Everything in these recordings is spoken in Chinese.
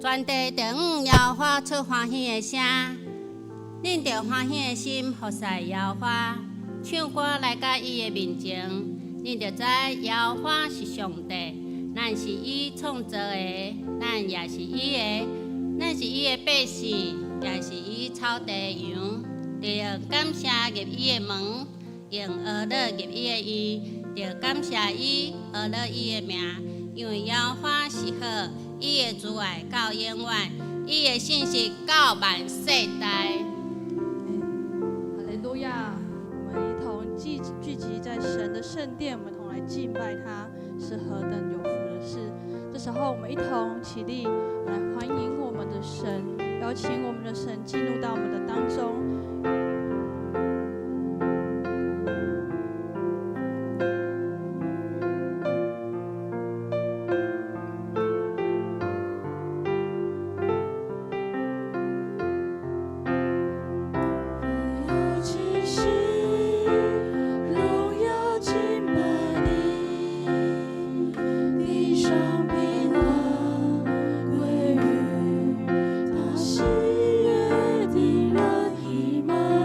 全地中摇花出欢喜的声，恁着欢喜的心服侍摇花，唱歌来到伊的面前，恁着知摇花是上帝，咱是伊创造的，咱也是伊的，咱是伊的百姓，也是伊草地羊，着感谢入伊的门，用儿乐入伊的意，着感谢伊，儿乐伊的名，因为摇花是好。伊的慈爱到永远，伊的信息到万世代。哈利路亚！我们一同聚集在神的圣殿，我们同来敬拜他，是何等有福的事。这时候，我们一同起立，来欢迎我们的神，邀请我们的神进入到我们的当中。喜悦的人已满。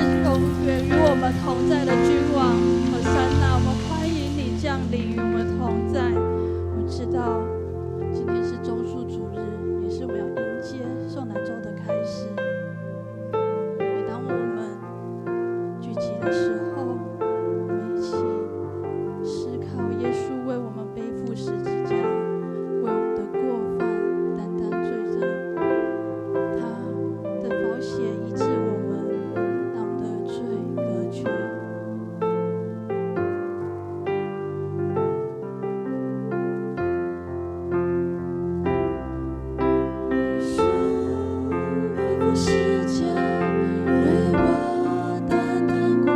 永远与我们同在的君王和山那，我们欢迎你降临与我们同在。我们知道今天是周数主日，也是我们要迎接受难周的开始。每当我们聚集的时候，我们一起思考耶稣为我们背负十字架，为我们的过犯担当罪责，他的宝血医治我们，让我们的罪隔绝。背负十字架，为我担当过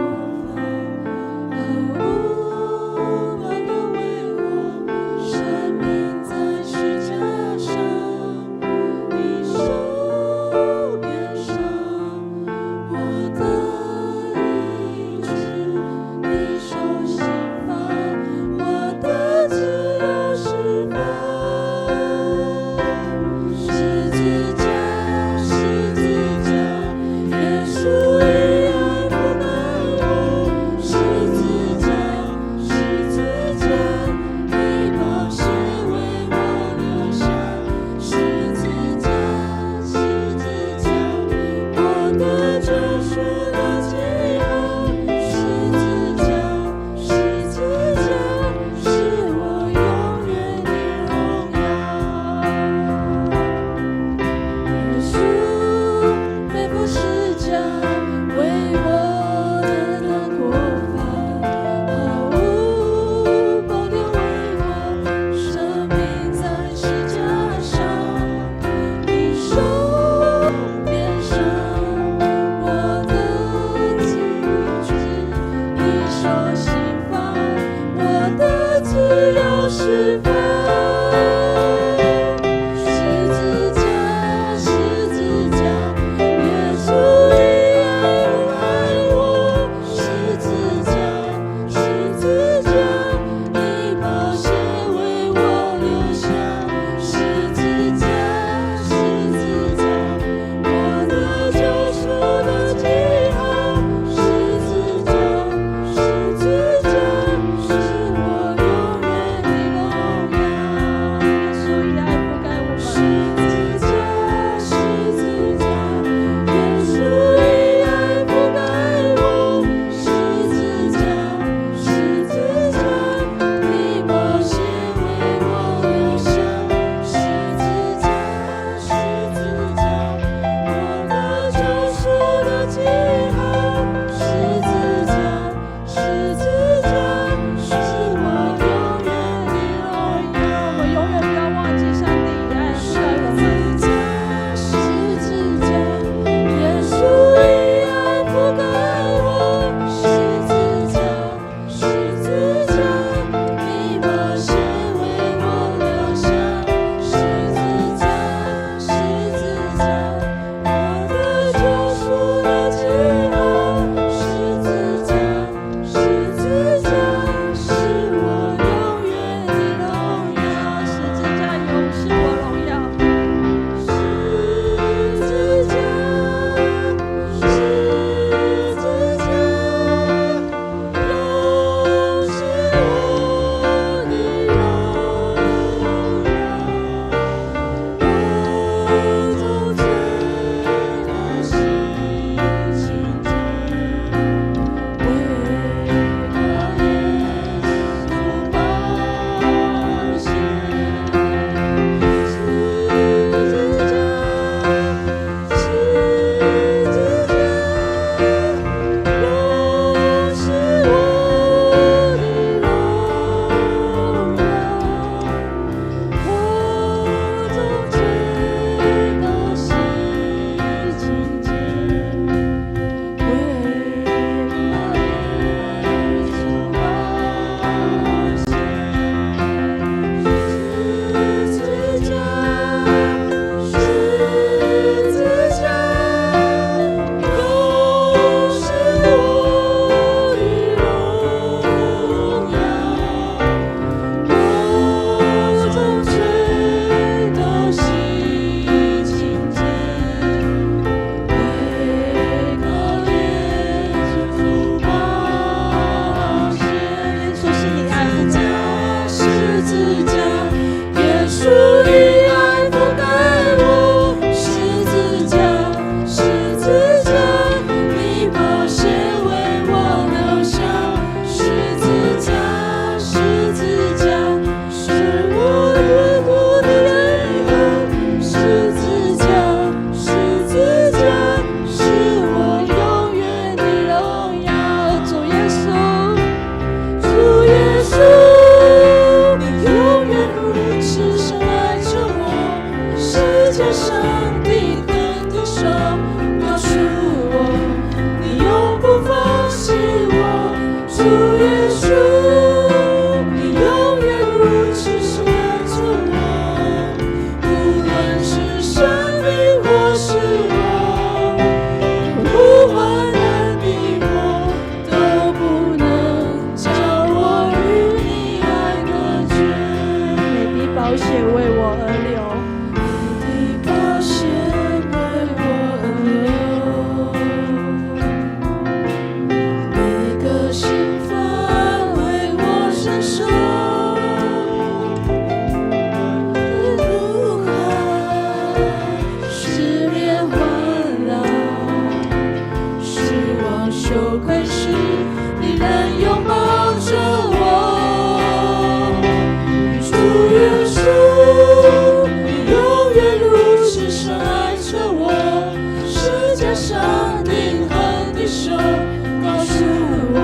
羞愧时，你仍拥抱着我。主耶稣，你永远如此深爱着我，世界上定恒的手告诉我，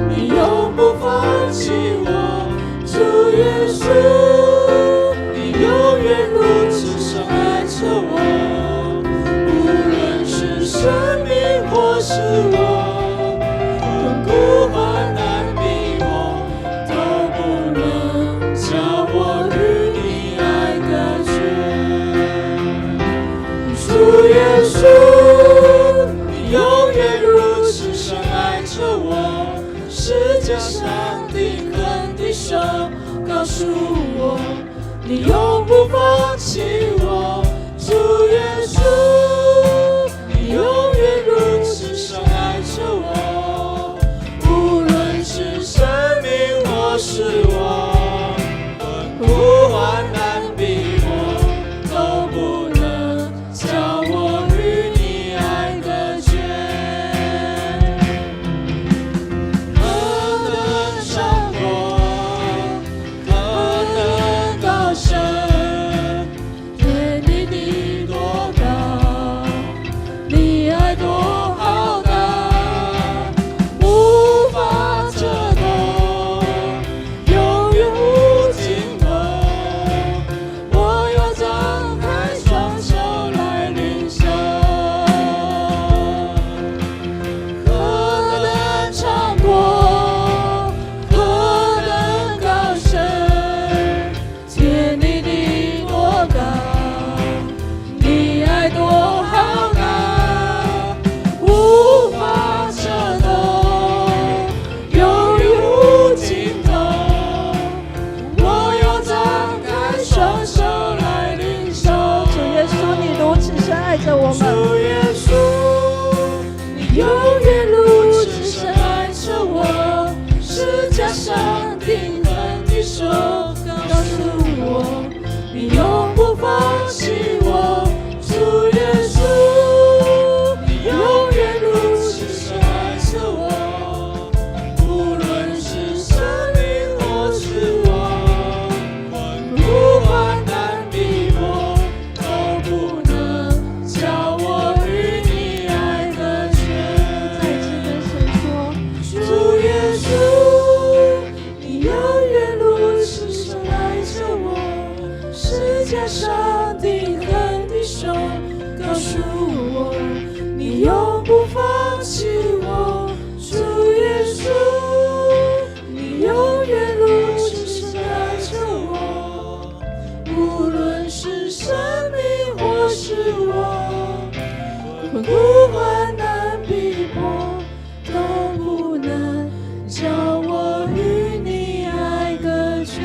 你永不放弃我。主耶稣，你永远如此深爱着我，无论是生命或是我，困苦患难逼迫，都不能叫我与你爱隔绝。主耶稣，你永远如此深爱着我，世界上定恒的手告诉我，你永不放弃我。主耶稣，你永远如此深爱着我，无论是生命或是我，困苦患难逼迫，都不能叫我与你爱隔绝。何等长阔，何等高深，天地的多高，你爱多浩大，无法测度，永远无尽头。我要张开双手来领受。何等长阔，何等高深，天地的多高，你爱多浩大，无法测度，永远无尽头。我要张开双手来领受。主耶稣，你如此深爱着我们。主耶稣，你永远如此深爱着我，世界上定恒的手告诉我，你永不放弃我。主耶稣，你永远如此深爱着我，无论是生命或是我，困苦患难逼迫，都不能叫我与你爱隔绝。再次跟神说，主耶稣，你永远如此深爱着我，世界上定恒的手告诉我，你永不放弃我。主耶稣，你永远如此深爱着我，无论是生命或是我，困苦患难逼迫，都不能叫我与你爱隔绝。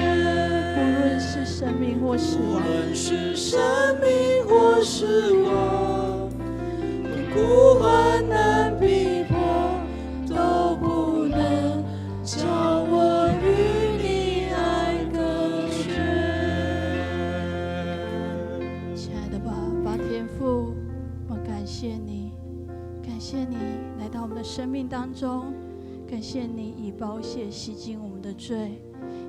无论是生命或是无我，论是生命或是我，困苦患难逼迫，都不能叫我与你爱隔绝。亲爱的爸爸天父，我感谢你，感谢你来到我们的生命当中，感谢你以宝血洗净我们的罪，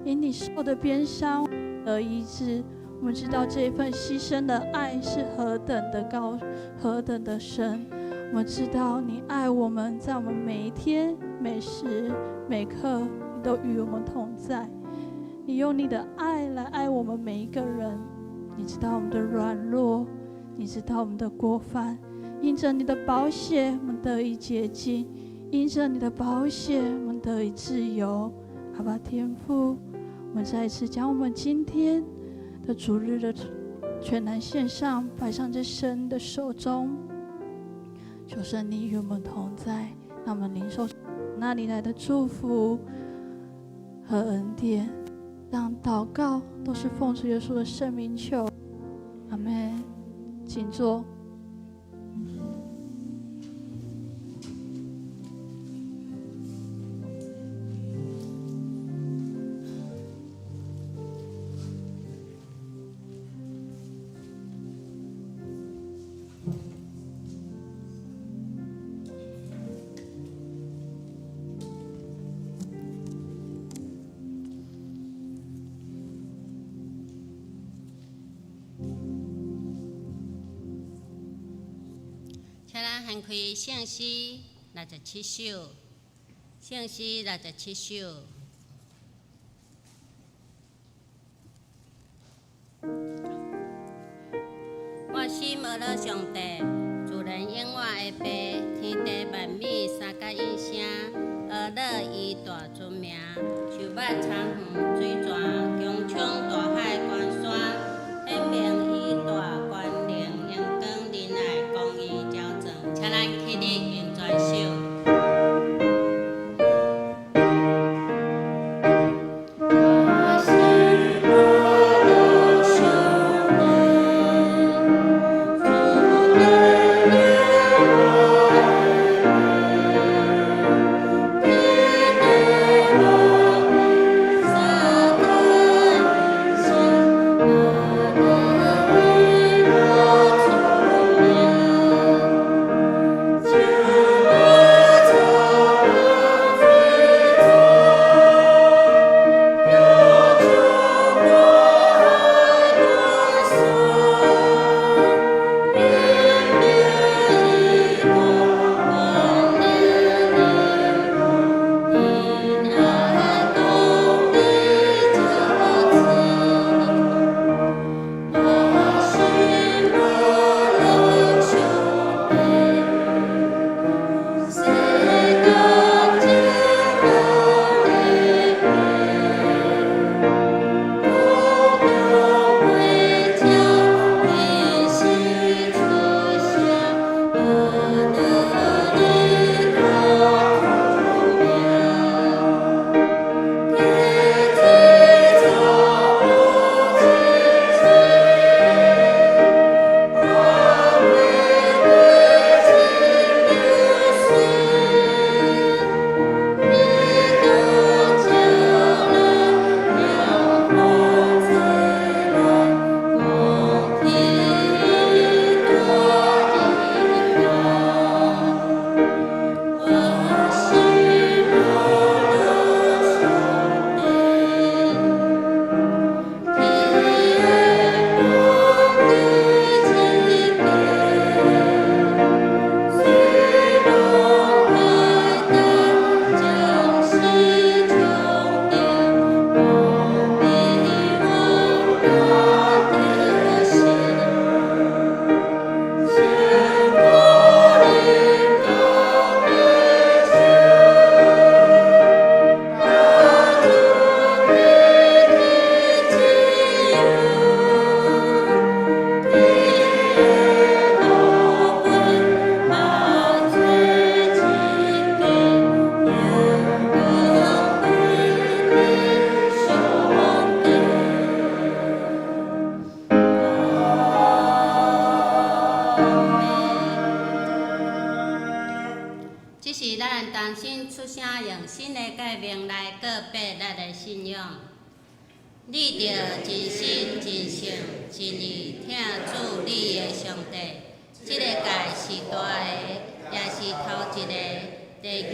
因你受的鞭伤得医治。我们知道这一份牺牲的爱是何等的高，何等的深。我们知道你爱我们，在我们每一天、每时、每刻，你都与我们同在。你用你的爱来爱我们每一个人。你知道我们的软弱，你知道我们的过犯，因着你的宝血，我们得以洁净；因着你的宝血，我们得以自由。阿爸天父，我们再一次将我们今天的主日的全然献上，摆上这神的手中。求神你与我们同在，让我们领受那里来的祝福和恩典。让祷告都是奉主耶稣的圣名求，阿们。请坐。献开圣诗67首，圣诗67首。我心学了上帝，自然永我的爸，天地万美三甲应声，学了伊大尊名，树木苍远水泉，强冲大海关山，显明伊大权能，阳光仁爱公义昭彰，请咱起立用全首。这是咱重新出声，用新的界面来告别咱的信仰。你着真心真性真意听主你的上帝，这个界是大的，也是头一个。第二个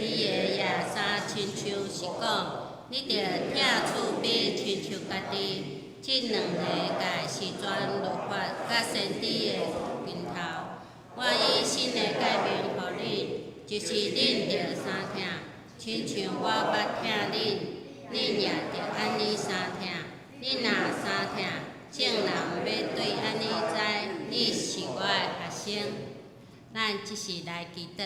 也三亲像是讲，你着听主比亲像家己。这两个界是全律法甲先知的源头。我以新的界面予你。就是恁着三听，亲像我捌听恁，恁也着安尼三听。恁若三听，众人要对安尼知，你是我的学生。咱即时来祈祷，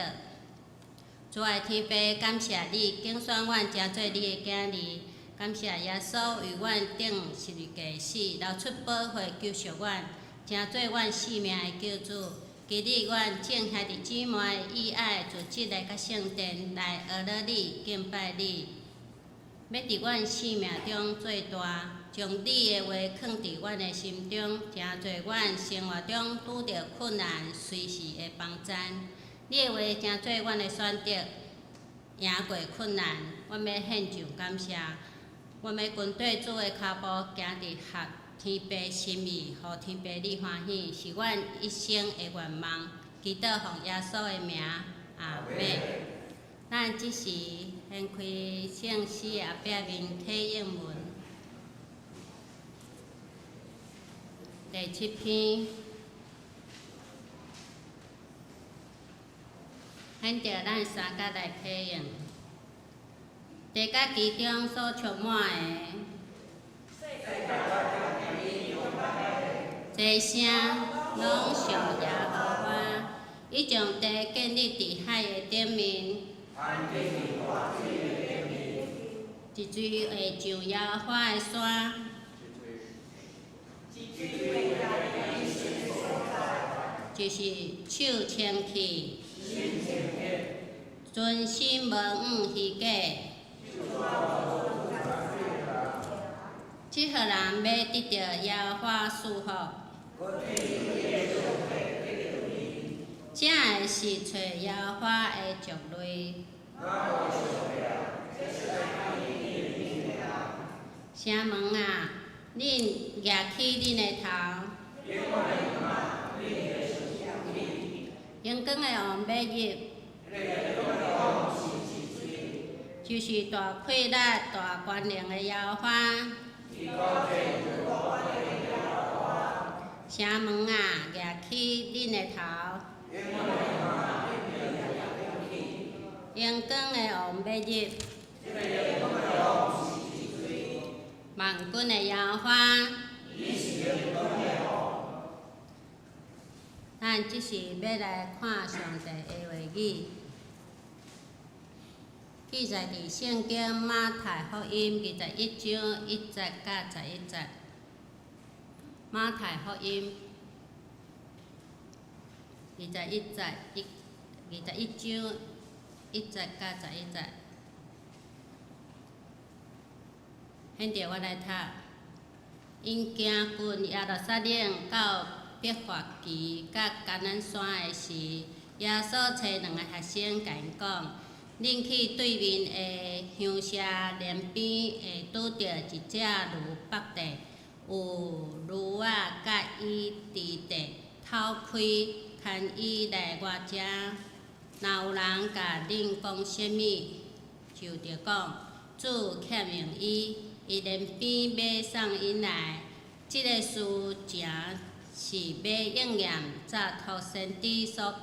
主爱天父，感谢你拣选阮成做你的囝儿，感谢耶稣为阮顶十字架死，流出宝血救赎阮，成做阮性命的救主。今日阮众兄弟姊妹以爱自即个甲圣殿来学了你、敬拜你，要伫阮生命中做大，将你的话放伫阮的心中，诚侪阮生活中拄着困难，随时会帮衬。你的话诚做阮的选择，赢过困难，阮要献上感谢。阮要跟对主的脚步，行伫合天父心意，互天父你欢喜，是阮一生的愿望。祈祷奉耶稣的名，阿们。咱即时掀开圣诗后壁面体英文第7篇。显着咱三角来体用，地甲其中所充满的，这声拢属耶和华，伊将地建立伫海的顶面，一水会上耶和华的山。就是手清气，存心无误虚假。即号人要得到耶和华祝福，正会是找耶和华的族类。城门啊，恁举起恁的头。阳光的王要入，就是大快乐、大权能的耶和华。城门啊，举起恁的头。阳光的王要入，万军的耶和华。咱即是要来看上帝的话语，记载伫圣经马太福音21章1节到11节。马太福音21章1节到11节。现在我来读，因行近耶路撒冷到伯法其甲橄榄山的时，耶稣找2个学生，甲因讲：恁去对面的乡舍连边会拄着一只驴北地，有驴仔甲伊伫地偷开，牵伊来我遮。若有人甲恁讲啥物，就着讲主欠用伊，伊连边要送因来。即个事情是要应验早托先知所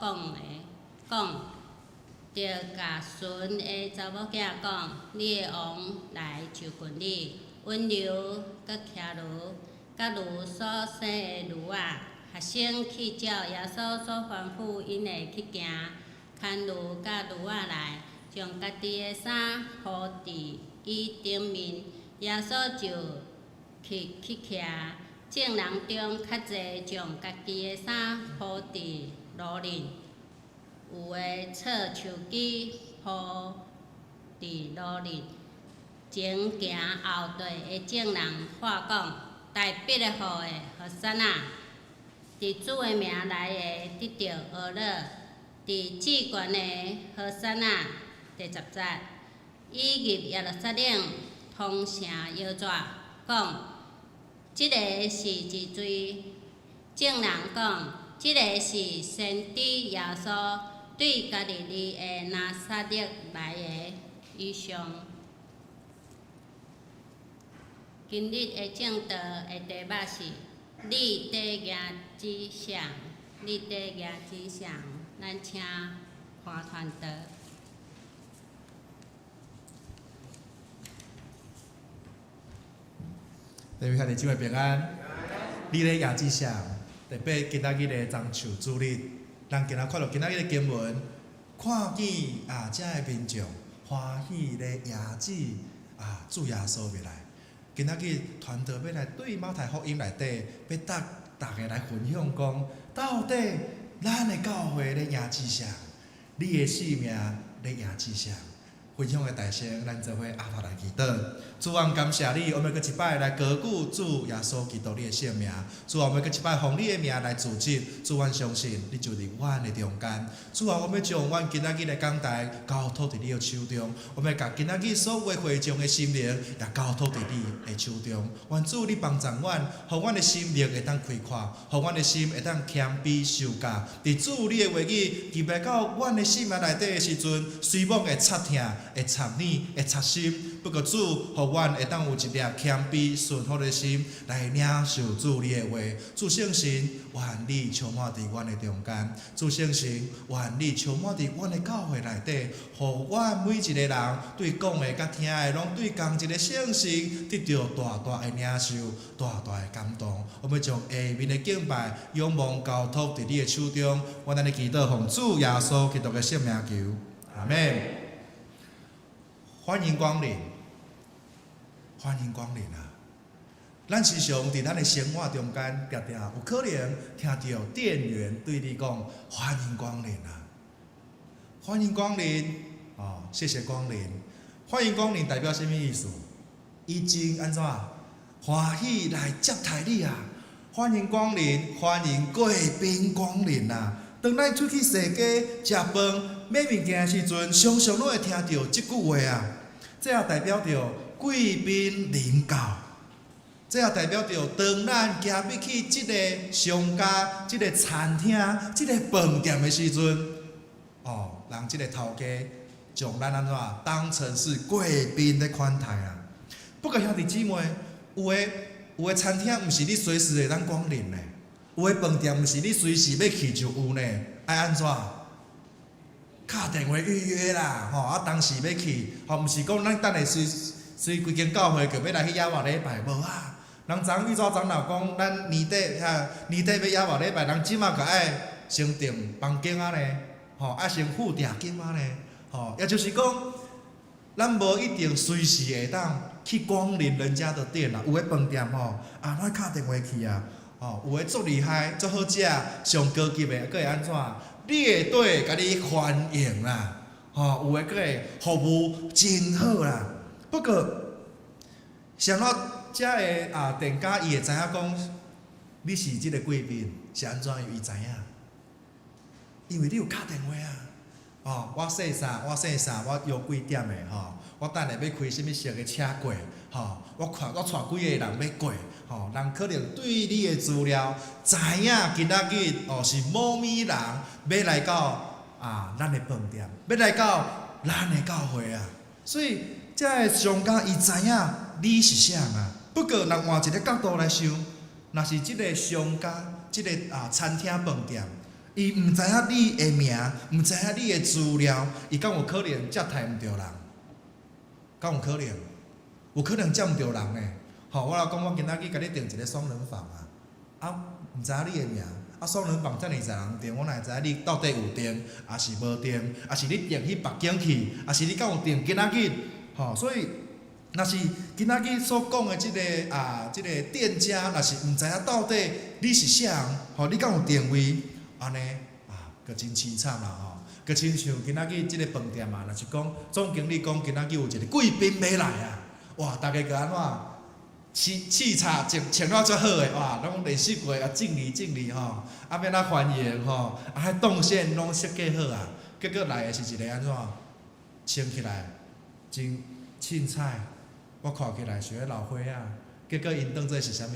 讲，着甲孙的查某囝讲：你的王来就近你，温柔甲骑驴，甲驴所生的驴仔。学生去照耶稣所吩咐因的去行，牵驴甲驴仔来，将家己的衫铺伫伊顶面，耶稣就去骑。众人中较侪将家己的衫铺伫路面，有的插手机铺伫路面，前行后退的众人话讲：大必的号的和散啊！伫主的名来的得到呵乐，伫至悬的和散啊！第10节，伊入耶路撒冷，通城摇纸，讲。即个是一罪，众人讲，即个是先知耶稣对加利利的拿撒勒来的。以上，今日的正道的题目是：你得行之上，你得行之上。咱请看传道。各位兄弟姊妹平安，你咧亚之上，特别今仔日咧中秋主日，咱今仔看到今仔日的经文，看见遮个民众欢喜咧亚子主耶稣要来。今仔日团队要来对马太福音内底，要大家来分享讲，到底咱的教会咧亚之上，你的生命咧亚之上。分享的大声，咱做伙阿爸来祈祷。主啊，感谢你，我们搁一摆来高举主耶稣基督你的性命。主啊，我们搁一摆奉你的名来自责。主啊，相信你就伫阮的中间。主啊，我们将阮今仔日的讲台交托伫你的手中。我们甲今仔日所有会众的心灵也交托伫你的手中。愿主你帮助阮，互阮的心灵会当开阔，互阮的心会当谦卑受教。伫主你的话语入来到阮的心内底的时阵，随梦会插听。会参念、会插心。不过主，互阮会当有一粒谦卑顺服的心，来领受主你的话。主圣神，愿你充满伫阮的中间。主圣神，愿你充满伫阮的教会内底，互阮每一个人对讲的甲听的，拢对同一个圣神得到大大的领受、大大的感动。我们将下面的敬拜、仰望、交托伫你的手中。我咱的祈祷，奉主耶稣基督的圣名求，阿门。欢迎光临，欢迎光临啊！咱时常伫咱的生活中间，常常有可能听到店员对你讲“欢迎光临啊，欢迎光临哦，谢谢光临。”欢迎光临代表什么意思？已经安怎欢喜来接待你啊！欢迎光临，欢迎贵宾光临啊！当咱出去踅街食饭、买物件的时阵，常常拢会听到即句话啊！这也代表着贵宾临到，这也代表着当咱行要去即个商家、即个餐厅、即个饭店的时阵，哦，人即个头家将咱安怎当成是贵宾的款待啊！不过兄弟姊妹，有的餐厅毋是你随时会当光临的。有的饭店毋是你随时要去就有呢，爱安怎？敲电话预约啦，啊当时要去，毋是讲咱等下随规间教会就要来去野外礼拜，无啊。人昨预早昨闹讲，咱年底要野外礼拜，人即马就爱先订房间啊呢，爱先付定金啊呢，也就是讲，咱无一定随时会当去光临人家的店啦。有的饭店咱敲电话去啊。有诶足厉害、足好食、上高级诶，佫会安怎？你会对甲你欢迎啦，有诶佫会服务真好啦。不过，像我遮诶店家伊会知影讲，你是即个贵宾，是安怎样？伊知影，因为你有敲电话啊。我说啥，我约几点诶？我等下要开什么色诶车过？我带几个人要过？人可能对你的资料知影，今仔日是某咪人要来到咱的饭店，要来到咱的教会啊。所以，这个商家伊知影你是啥啊。不过，人换一个角度来想，若是即个商家、即个餐厅饭店，伊毋知影你的名，毋知影你的资料，伊敢有可能接待毋着人？敢有可能？有可能接毋着人呢？我老讲，我今仔日甲你订一个双人房毋知影你的名，双人房遮尔侪人订，我哪会知影你到底有订，还是无订，还是你订去别间去，还是你敢有订今仔日？所以，若是今仔日所讲的即个店家，若是毋知影到底你是啥人，你敢有定位，安尼佫真凄惨啦佫亲像今仔日即个饭店若是讲总经理讲今仔日有一个贵宾要来啊，哇，大家佫安怎？气场穿了足好诶，哇！拢练习过敬礼要哪欢迎迄动线拢设计好啊。结果来诶是一个安怎？穿起来真凊彩，我看起来像个老伙仔。结果因当做是啥物？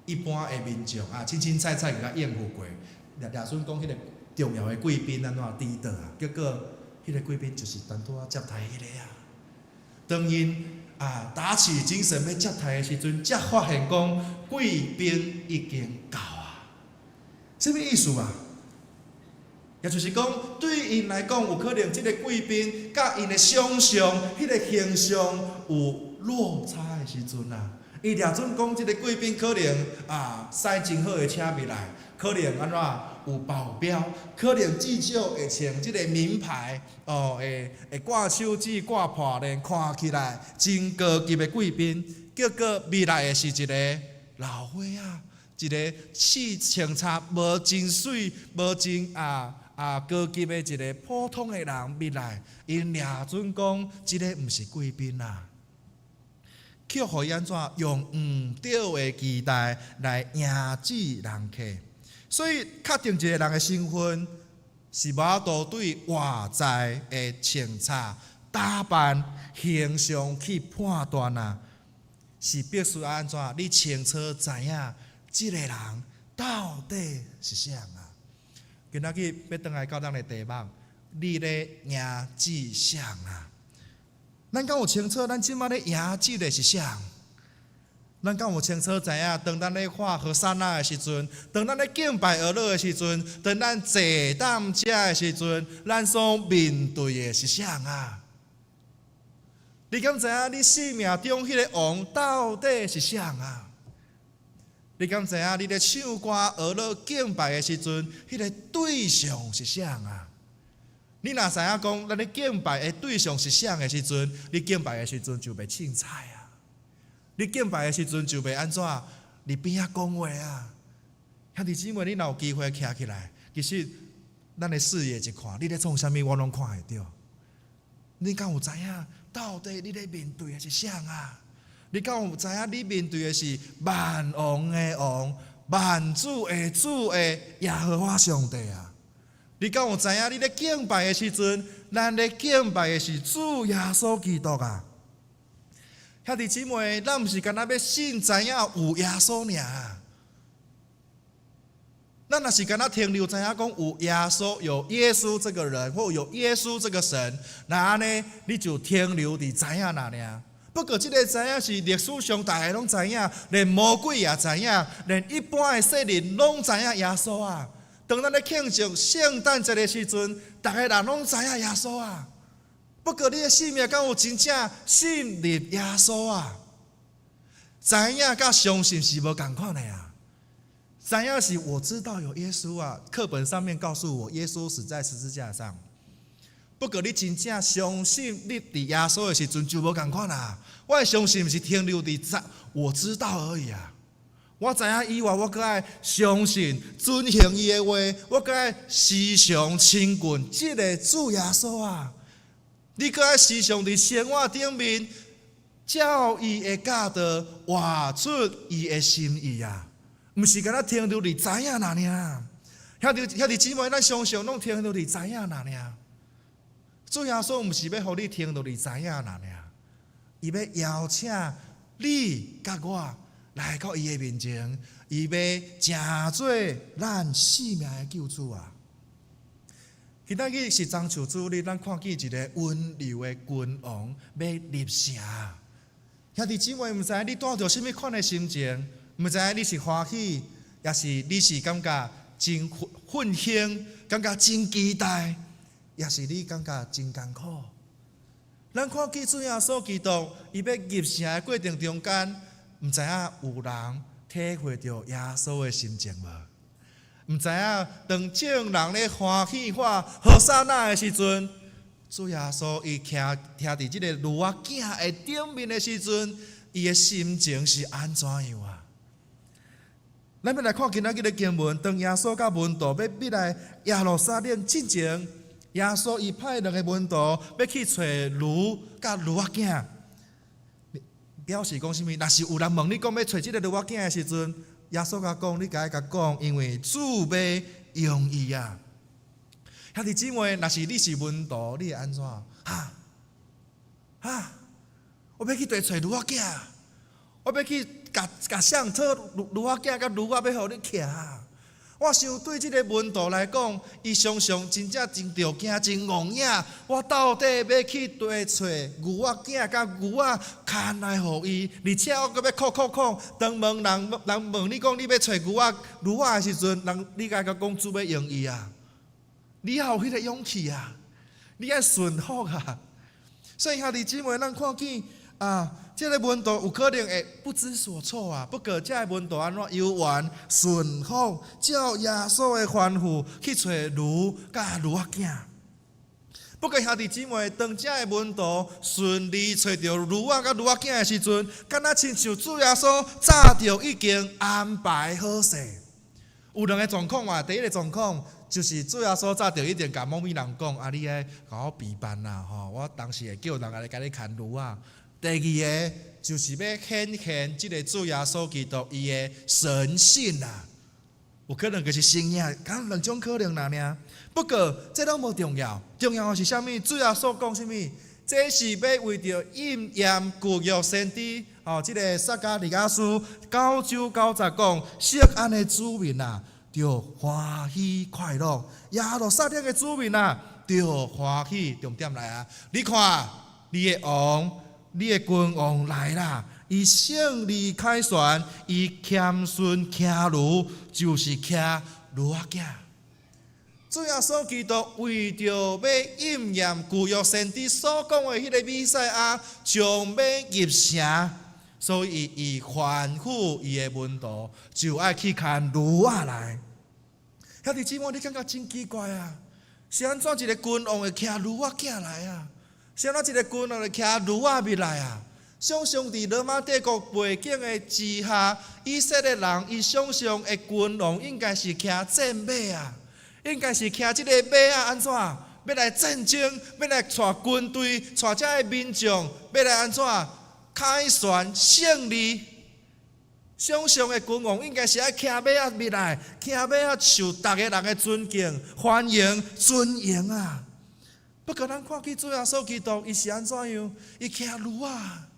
一般诶民众凊彩就甲应付过。掠准讲迄个重要诶贵宾安怎抵倒啊？结果迄个贵宾就是单独接待迄个啊。当因打起精神要接待的时阵，才发现讲贵宾已经到啊。什么意思啊？也就是讲，对因来讲，有可能这个贵宾甲因的想象、迄个形象有落差的时阵啊，伊掠准讲这个贵宾可能驶真好的车未来，可能安怎？有保镖，可能至少会穿即个名牌，会挂手指、挂破链，看起来真高级的贵宾。结果未来的是一个老伙仔，一个穿插无真水、无真高级的一个普通的人。未来因掠准讲，即个毋是贵宾啦，却互伊安怎用毋对的期待来迎接人客。所以，确定一个人的身份，是无法度对外在的穿插、打扮、形象去判断啊，是必须安怎？你清楚知影，这个人到底是啥啊？今仔日要倒来到咱的题目，你咧赢志向啊？咱敢有清楚咱即摆咧赢志的是啥？咱敢有清楚知影，当咱咧画和刹那的时阵，当咱咧敬拜而乐的时阵，当咱坐担遮的时阵，咱所面对的是啥啊？你敢知影你生命中迄个王到底是啥啊？你敢知影你咧唱歌而乐敬拜的时阵，迄个对象是啥啊？你若知影讲，咱咧敬拜的对象是啥的时阵，你敬拜的时阵就袂凊彩啊！你敬拜的时阵就袂安怎？你边仔讲话啊！兄弟姊妹，你若有机会徛起来，其实咱的视野一看，你咧创啥物，我拢看会到。你敢有知影到底你咧面对的是啥啊？你敢有知影你面对的是万王的王、万主的主的耶和华上帝啊？你敢有知影你咧敬拜的时阵，咱咧敬拜的是主耶稣基督啊？兄弟姊妹，咱毋是干那要信知影有耶稣尔啊？咱若是干那停留知影讲有耶稣、有耶稣这个人，或有耶稣这个神，那安尼你就停留伫知影那尔。不过，这个知影是历史上大家拢知影，连魔鬼也知影，连一般的世人拢知影耶稣啊。当咱咧庆祝圣诞节的时阵，大家人拢知影耶稣啊。不过，你的生命敢有真正信任耶稣啊？知影甲相信是无同款的啊。知影是我知道有耶稣啊，课本上面告诉我，耶稣死在十字架上。不过，你真正相信你伫耶稣的时阵就无同款啦。我的相信毋是停留伫我知道而已啊。我知影以外，我搁爱相信、遵行伊的话，我搁爱时常亲近这个主耶稣啊。你搁爱时常伫生活顶面，照伊的教导活出伊的心意啊！毋是干那停留伫知影那尔。兄弟姊妹，咱常常拢停留伫知影那尔。主耶稣毋是要互你停留伫知影那尔，伊要邀请你甲我来到伊的面前，伊要成做咱生命的救主啊！今仔日是中秋主日，咱看见一个温柔的君王要入城。兄弟姊妹，毋知你带着什么款的心情？毋知你是欢喜，也是你是感觉真愤兴，感觉真期待，也是你感觉真艰苦。咱看见主耶稣基督，伊要入城的过程中间，毋知影有人体会到耶稣的心情无？毋知影当众人咧欢喜话和撒那的时阵，主耶稣伊徛伫即个驴仔囝的顶面的时阵，伊的心情是安怎样啊？咱要来看今仔日的经文，当耶稣甲门徒要逼来耶路撒冷之前，耶稣伊派两个门徒要去找驴甲驴仔囝，表示讲啥物？若是有人问你讲要找即个驴仔囝的时阵，耶稣甲讲，你甲讲，因为主要用伊啊。兄弟姊妹，若是你是门徒，你会安怎？我要去找驴仔囝，我要去甲上车驴仔囝甲驴仔要互你骑。我想对即个门徒来讲，伊常常真正真着惊，真戆影。我到底要去找牛仔囝甲牛仔牵来互伊，而且我阁要哭。当人问你讲你要找牛仔的时阵，你甲讲主要用伊啊，你也有迄个勇气啊，你爱顺服啊。所以兄弟姊妹，咱看见这个门徒有可能会不知所措啊。不过，这个门徒安怎游玩顺服，照耶稣的吩咐去找驴甲驴仔囝。不过，兄弟姊妹，当这个门徒顺利找到驴仔甲驴仔囝的时阵，敢若亲像主耶稣早就已经安排好势。有两个状况嘛，第一个状况就是主耶稣早就一定甲某物人讲，你爱甲我陪伴啦，我当时会叫人来甲你牵驴仔。第二个就是要显现这个主耶稣基督伊的神性啊，有可能就是神影，敢两种可能尔。不过这拢无重要，重要的是啥物？主耶稣讲啥物？这是要为着应验旧约先知这个撒迦利亚书9章90讲，锡安的子民啊，就欢喜快乐；耶路撒冷的子民啊，就欢喜，重点来啊！你看，你的王，你的君王来啦！伊胜利凯旋，伊谦逊骑驴，就是骑驴仔囝。主耶稣基督为着要应验旧约先知所讲的迄个弥赛亚将要入城，所以伊吩咐伊的门徒就爱去牵驴仔来。兄弟姊妹，你感觉真奇怪啊！是安怎一个君王会骑驴仔囝来啊？是安怎一个君王会骑驴仔咪来啊？想象伫罗马帝国背景的之下，以色列人伊想象的君王应该是骑战马啊，应该是骑即个马啊，安怎要来战争，要来带军队，带遮的民众，要来安怎凯旋胜利？想象的君王应该是爱骑马啊咪来，骑马啊受逐个人的尊敬、欢迎、尊迎啊。不过咱看起主耶稣基督，伊是安怎样？伊骑驴啊！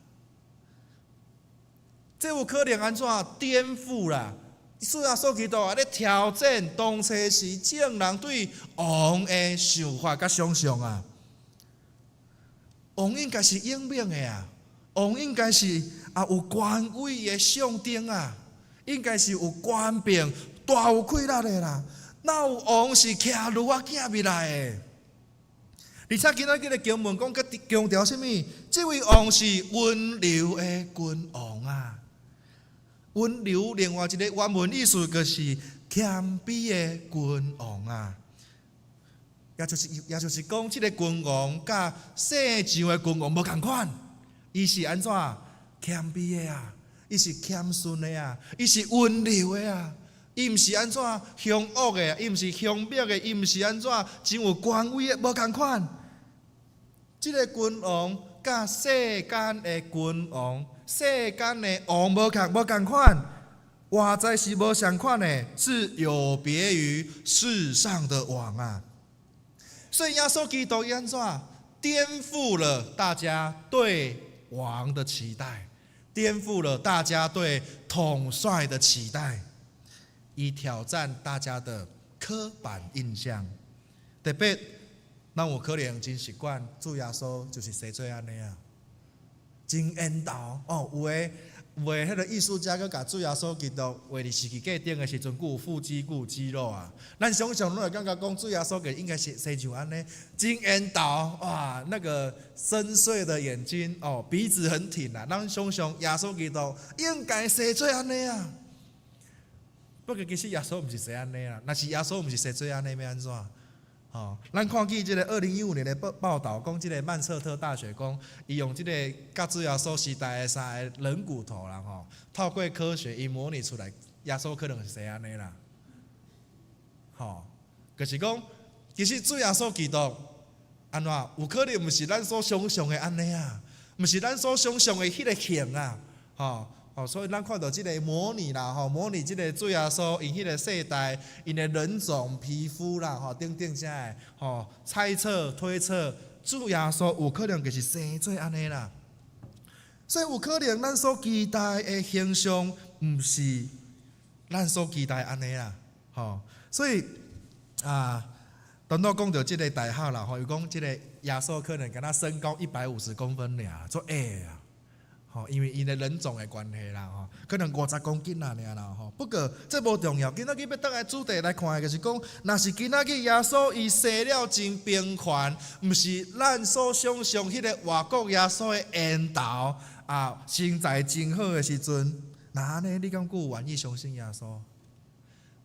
这有可能安怎颠覆啦？主耶稣基督啊，咧挑战当初时众人对王的想法甲想象啊。王应该是英明的啊，王应该是有权威的象征啊，应该是有权柄、大有气力的啦。哪有王是骑驴仔囝咪来的？而且今仔日的经文讲，佮强调什么？这位王是温柔的君王啊。温柔另外一个原文意思就是谦卑的君王啊，也就是讲，这个君王甲世上的君王无同款，伊是安怎谦卑的啊，伊是谦逊的啊，伊是温柔的啊，伊毋是安怎凶恶的，伊毋是凶逼的，伊毋是安怎真有权威的，无同款。这个君王甲世间的君王。世间的王无同款，外在是无相款的，是有别于世上的王啊。所以耶稣基督安怎颠覆了大家对王的期待，颠覆了大家对统帅的期待，以挑战大家的刻板印象。特别，咱有可能真习惯主耶稣就是生做安尼啊。真缘投哦，有诶，迄个艺术家佮甲主耶稣基督画伫石器架顶的时阵，佫有腹肌，佫有肌肉啊。咱想象拢会感觉讲主耶稣基督应该是生像安尼，真缘投哇，那个深邃的眼睛哦，鼻子很挺啊。咱想象耶稣基督应该生做安尼啊。不过其实耶稣毋是生安尼啦，若是耶稣毋是生做安尼，要安怎？咱看起这个2015年的报道，讲这个曼彻特大学讲，伊用这个甲主耶稣时代的3个人骨头啦，透过科学伊模拟出来，耶稣可能是生安尼啦，就是讲，其实主耶稣基督安怎有可能毋是咱所想象的安尼啊，毋是咱所想象的迄个形啊，所以咱看到即个模拟啦，模拟即个主耶稣因迄个世代因的人种、皮肤啦，等等遮的，猜测、推测，主耶稣有可能就是生做安尼啦。所以有可能咱所期待的形象，毋是咱所期待安尼啦，所以当到讲到即个大学啦，伊讲即个耶稣可能敢若身高150公分尔，做矮啊。因为因的人种的关系啦，可能50公斤啦，不过这无重要。今仔日要倒来主题来看的，就是讲，若是今仔日耶稣伊生了真平凡，毋是咱所想象迄个外国耶稣的缘投身材真好的时阵，那安尼你敢有愿意相信耶稣？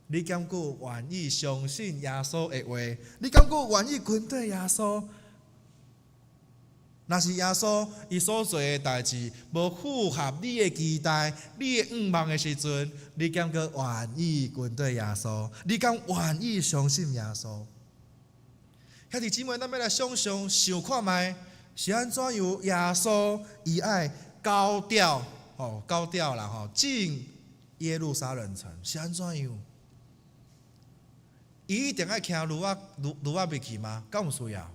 你敢有愿意相信耶稣的话？你敢有愿意跟对耶稣？若是耶稣伊所做的代志无符合你的期待、你的愿望的时阵，你敢个愿意跟对耶稣？你敢愿意相信耶稣？兄弟姊妹，咱要来想看觅，是安怎样耶稣伊爱高调啦进耶路撒冷城，是安怎样？伊一定爱骑驴仔入去吗？敢有需要？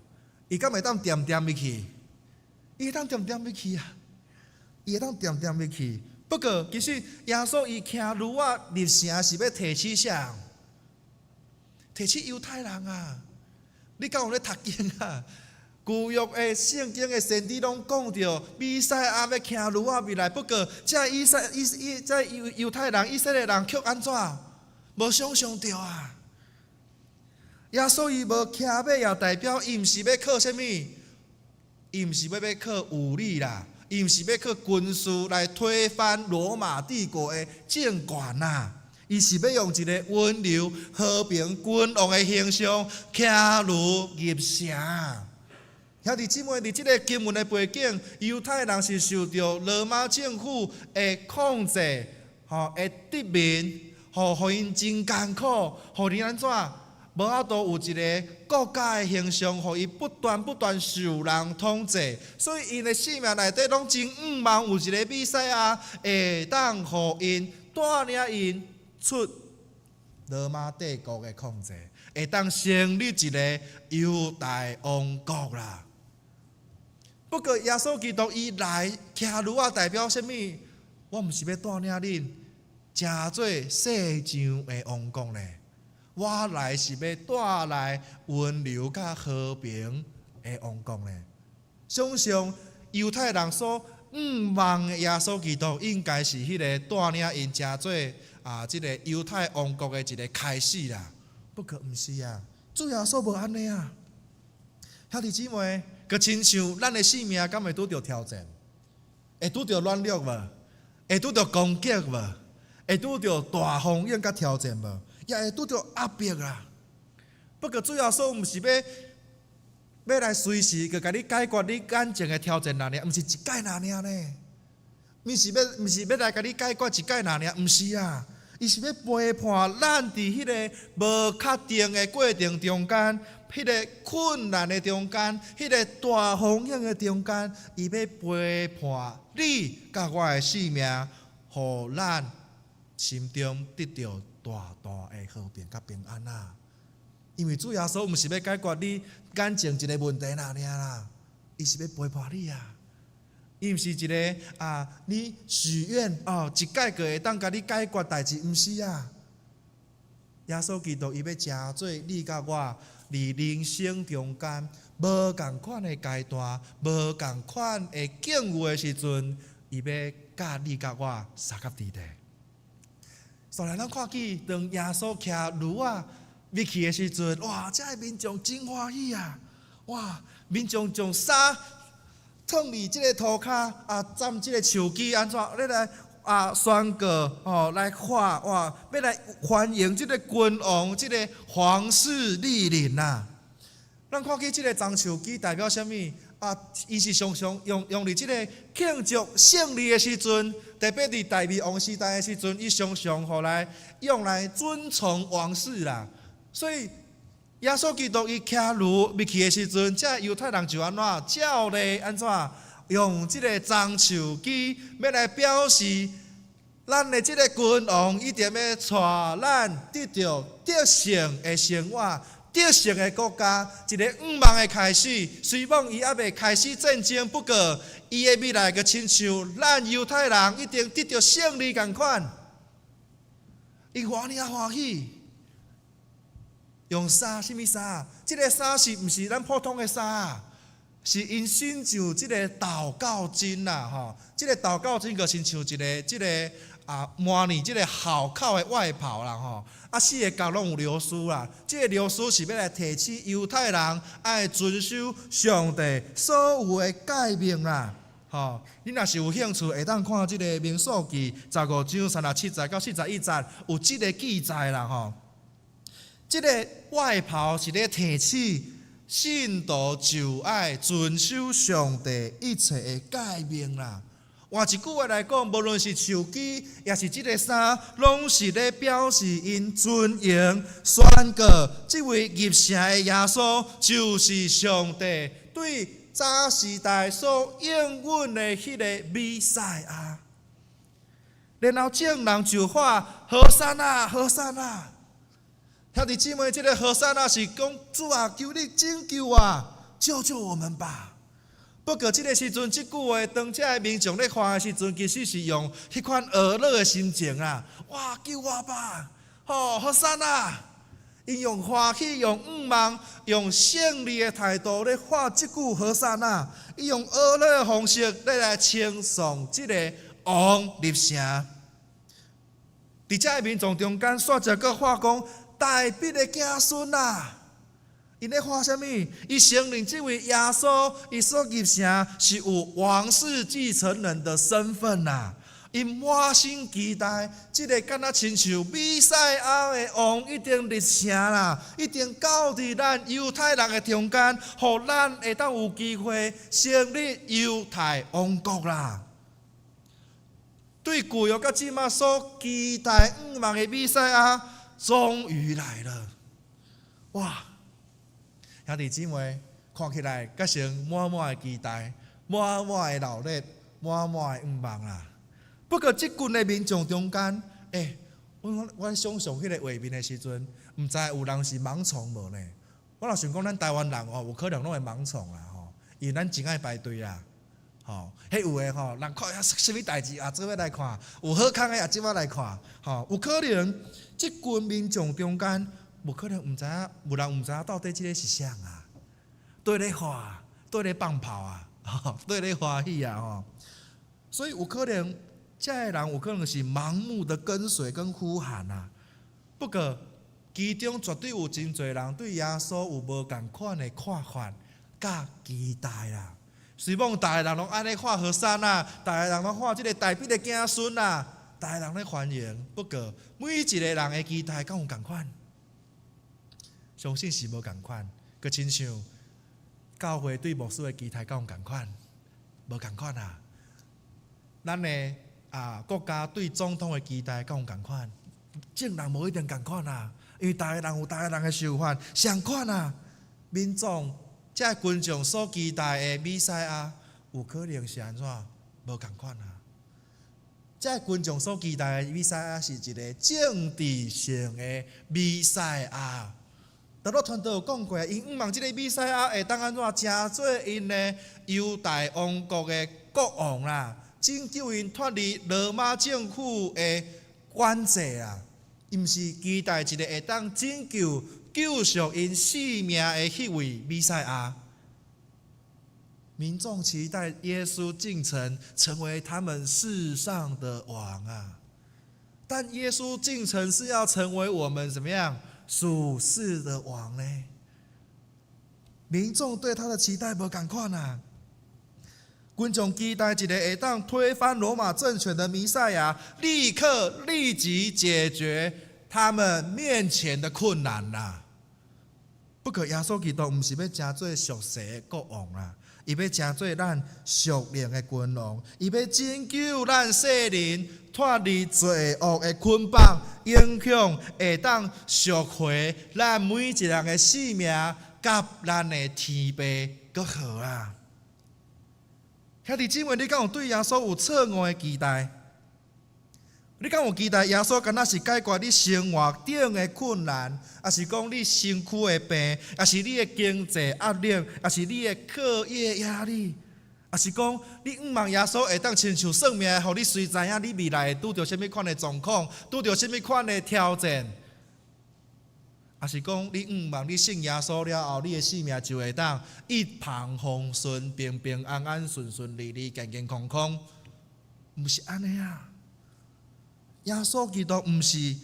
伊敢会当点入去？伊会当点入去啊！伊会当点入去。不过，其实耶稣伊骑驴仔入城是要提起啥？提起犹太人啊！你敢有咧读经啊？旧约的圣经的先知拢讲着，弥赛亚要骑驴仔未来。不过，这犹太人、以色列人却安怎？无想象到啊！耶稣伊无骑马，也代表伊毋是要靠什么？伊毋是要靠武力啦，伊毋是要靠军事来推翻罗马帝国的政权啦。伊是要用一个温柔、和平、君王的形象，骑驴入城。兄弟姊妹，伫即个经文的背景，犹太人是受到罗马政府的控制，的殖民，互因真艰苦，互因安怎？无法度有一个国家的形象，互伊不断受人统治，所以因的生命内底拢真渴望有一个弥赛亚会当互因带领因出罗马帝国的控制，会当成立一个犹大王国啦。不过耶稣基督伊来骑驴仔代表什么？我毋是要带领恁成做世上的王国呢？我来是要带来温柔甲和平的王国呢。相信犹太人所望的耶稣基督，应该是迄个带领因成做即个犹太王国的一个开始啦。不过毋是啊，主耶稣无安尼啊，兄弟姊妹。佮亲像咱的性命，敢会拄着挑战？会拄着软弱无？会拄着攻击无？会拄着大风险佮挑战无？也会拄着压迫啦。不过主要说，毋是要来随时佮你解决你眼前的挑战哪尔，毋是一届哪尔呢？毋是要来佮你解决一届哪尔？毋是啊，伊是要陪伴咱伫迄个无确定的过程中间。迄个困难的中间，迄个大风险的中间，伊要陪伴你甲我的性命，互咱心中得到大大的和平甲平安啊！因为主耶稣毋是要解决你眼前一个问题哪尔啦，伊是要陪伴你啊！伊毋是一个你许愿一届个会当甲你解决代志，毋是啊！耶稣基督伊要成做你甲我。伫人生中间，无共款的阶段，无共款的境遇的时阵，伊要甲你甲我三甲地地。所以咱看见，当耶稣骑驴仔入去的时阵，哇！这个民众真欢喜啊！哇！民众将衫躺伫即个涂骹站即个树枝，安怎来宣告来看哇，要来欢迎这个君王，这个皇室莅临呐。咱看见这个樟树枝代表什么？伊是常常用伫这个庆祝胜利的时阵，特别伫大卫王时代的时阵，伊常常用来尊崇王室啦。所以耶稣基督伊骑驴入去的时阵，这犹太人就安怎照例安怎？用这个樟树枝要来表示，咱的这个君王一定要带咱得到得胜的生活、得胜的国家，一个盼望的开始。虽望伊还未开始战争，不过伊的未来就亲像咱犹太人一定得到胜利同款。伊欢喜，用衫什么衫？这个衫是毋是咱普通的衫？是因亲像即个祷告巾啦，即个祷告巾就亲像即个模拟即个孝口的外袍啦，四个角拢有流苏啦。即个流苏是要来提起犹太人爱遵守上帝所有的诫命啦。你若是有兴趣，会当看即个民数记15章37节到41节，有即个记载啦。即个外袍是咧提起。信徒就爱遵守上帝一切的诫命啦。换一句话来讲，无论是树枝，也是这个衫，拢是咧表示因尊荣、宣告这位入城的耶稣就是上帝对早时代所应允的迄个弥赛亚。然后众人就喊：和散那，和散那！兄弟姊妹，这个和散那是讲主啊，求你拯救啊，救救我们吧。不过这个时阵，这句话当这个民众咧喊的时阵，其实是用迄款恶乐的心情啊！哇，救我吧！和散那！因用欢喜、用仰望、用胜利的态度咧发即句和散那，伊用恶乐的方式咧来称颂即个王入城。伫遮民众中间，煞者阁话讲大卫的子孙啊，因咧话什么？伊承认这位耶稣，伊所入城是有王室继承人的身份呐。因满心期待，即个敢若亲像弥赛亚的王一定入城啦，一定到伫咱犹太人的中间，互咱会当有机会成立犹太王国啦。对旧约到即马所期待仰望的弥赛亚，终于来了！哇！兄弟姊妹，看起来阁成满满的期待，满满的热烈，满满的仰望啦。不过，即群的民众中间，我想象迄个画面的时阵，毋知有人是盲从无呢？我若想讲，咱台湾人有可能拢会盲从啦因为咱真爱排队啦，迄有诶人看啥物代志做伙来看，有好康诶即摆来看，有可能即群民众中间，无可能毋知影，有人毋知影到底即个是啥啊？对咧喊，对咧放炮啊，对咧欢喜啊所以有可能。这些人有可能是盲目的跟随跟呼喊啊，不过其中绝对有真侪人对耶稣有无共款的看法甲期待啦。希望大家人拢安尼看和散啊，大家人拢看这个大卫的子孙啊，大家人咧欢迎。不过每一个人的期待敢有共款？相信是无共款，佮亲像教会对牧师的期待敢有共款？无共款啊！咱的国家对总统的期待敢有共款？政人无一定共款啊，因为大家人有大家人的想法，相款啊。民众这群众所期待的弥赛亚，有可能是安怎？无共款啊。这群众所期待的弥赛亚是一个政治性的弥赛亚。大陆传道有讲过，因仰望这个弥赛亚会当安怎成做因的犹大王国的国王啦。拯救因脱离罗马政府的管制啊！伊毋是期待一个会当拯救、救赎因性命的迄位弥赛亚。民众期待耶稣进城，成为他们世上的王啊！但耶稣进城是要成为我们怎么样属世的王呢？民众对他的期待无同款啊！群众期待一个会当推翻罗马政权的弥赛亚，立即解决他们面前的困难啦。不过耶稣基督毋是要成做属世的国王啦，伊要成做咱属灵的君王，伊要拯救咱世人脱离罪恶的捆绑，影响会当赎回咱每一个人的性命，甲咱的天父阁好啊！兄弟姊妹，你敢有对耶稣有错误的期待？你敢有期待耶稣敢若是解决你生活顶的困难，还是讲你身躯的病，还是你的经济压力，还是你的课业压力，还是讲你仰望耶稣会当亲像算命，互你随知影你未来会拄着什么款的状况，拄着什么款的挑战？还是讲你仰望你信耶稣了后，你的性命就会当一帆风顺、平平安安、顺顺利利、健健康康？毋是安尼啊！耶稣基督毋是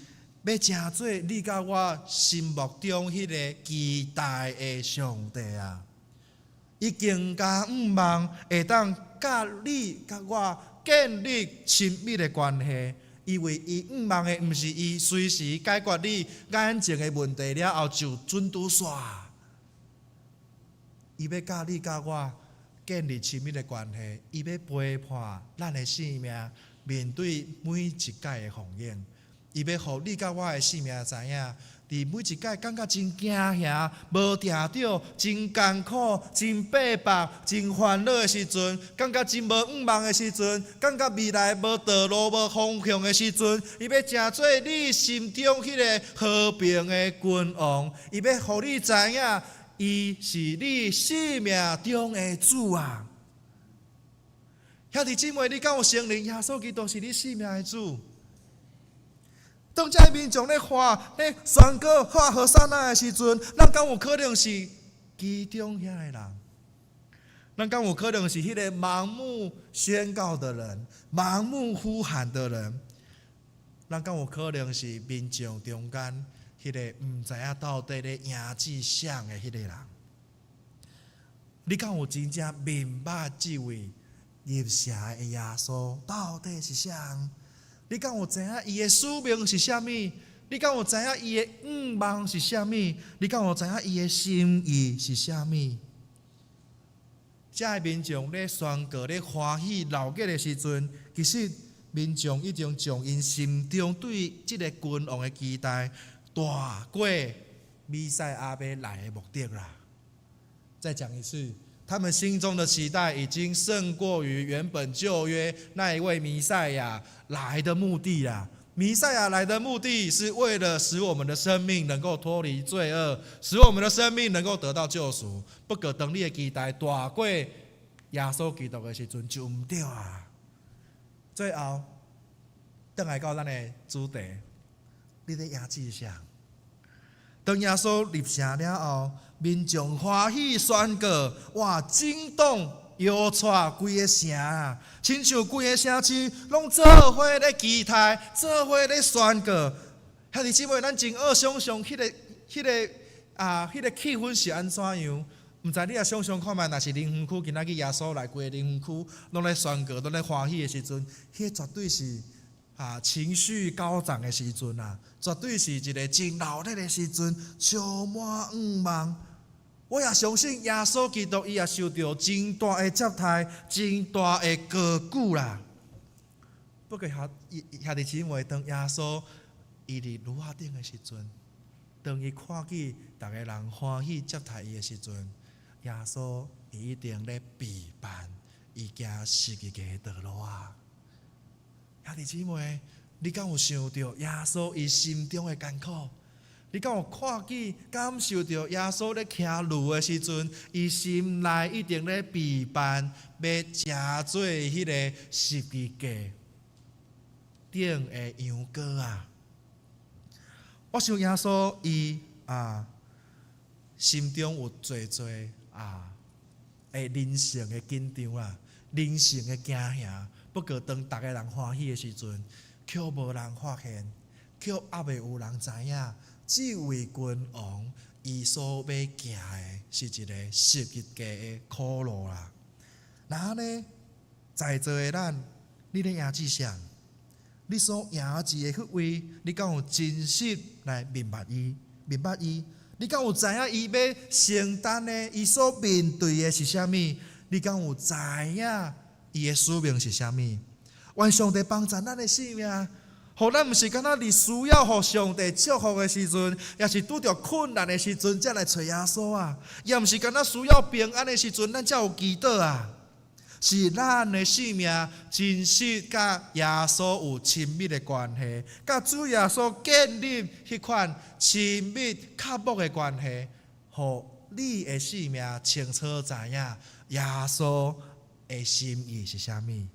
要成做你甲我心目中迄个期待的上帝啊！伊更加仰望会当甲你甲我建立亲密的关系。因为伊仰望的毋是伊随时解决你眼前的问题了后就准拄煞，伊要甲你甲我建立亲密的关系，伊要陪伴咱的性命面对每一届的风险，伊要互你甲我的性命知影。伫每一届感觉真惊吓、无定着、真艰苦、真逼迫、真烦恼的时阵，感觉真无仰望的时阵，感觉未来无道路、无方向的时阵，伊要成做你心中迄个和平的君王，伊要互你知影，伊是你生命中的主啊！兄弟姊妹，你敢有承认耶稣基督是你生命的主？当这民众咧宣告画和散那的时阵，咱敢有可能是其中遐个人？咱敢有可能是迄个盲目宣告的人、盲目呼喊的人？咱敢有可能是民众中间迄个唔知影到底咧赢志向的迄个人？你敢有真正明白这位入城的耶稣到底是啥？你敢有知影伊的使命是啥物？你敢有知影伊的愿望是啥物？你敢有知影伊的心意是啥物？这个民众咧宣告咧欢喜闹热的时阵，其实民众已经将因心中对这个君王的期待大过弥赛亚要来的目的啦。再讲一次，他们心中的期待已经胜过于原本旧约那一位弥赛亚来的目的啦。弥赛亚来的目的是为了使我们的生命能够脱离罪恶，使我们的生命能够得到救赎。不过当你的期待大过耶稣基督的时阵，就唔对啊。最后，回来到咱的主题，你咧赢志向。当耶稣入城了后，民众欢喜宣告，哇，惊动摇带规个城啊，亲像规个城市拢做伙咧期待，做伙咧宣告。兄弟姊妹，咱真好想象迄个气氛是安怎样？毋知你也想象看觅，若是灵园区今仔日耶稣来规个灵园区，拢咧宣告，拢咧欢喜的时阵，迄绝对是情绪高涨的时阵啊，绝对是一个真热烈的时阵，充满愿望。我也相信耶稣基督伊也受到真大的接待，真大的高举啦。不过兄弟姊妹，当耶稣伊伫炉仔顶的时阵，当伊看见大家人欢喜接待伊的时阵，耶稣伊一定咧备办伊行十字架的道路啊。兄弟姊妹，你敢有想到耶稣伊心中的艰苦？你敢有看见、感受到耶稣咧骑驴的时阵，伊心内一定咧备办要加做迄个十字架顶的羊羔啊！我想耶稣伊心中有多人性的紧张啦，人性的惊吓。不过当大家人欢喜的时阵，却无人发现，却还未有人知影，这位君王伊所要行的是一个十字架的苦路啦。然呢，在座的咱，你咧赢志向？你所赢志的迄位，你敢有真实来明白伊？明白伊？你敢有知影伊要承担的，伊所面对的是啥物？你敢有知影伊的使命是啥物？愿上帝帮助咱的性命，互咱毋是敢若伫需要互上帝祝福的时阵，也是拄着困难的时阵才来找耶稣啊；也毋是敢若需要平安的时阵，咱才有祈祷啊。是咱的性命真实甲耶稣有亲密的关系，甲主耶稣建立迄款亲密刻薄的关系，互你的性命清楚知影耶稣的心意是啥物。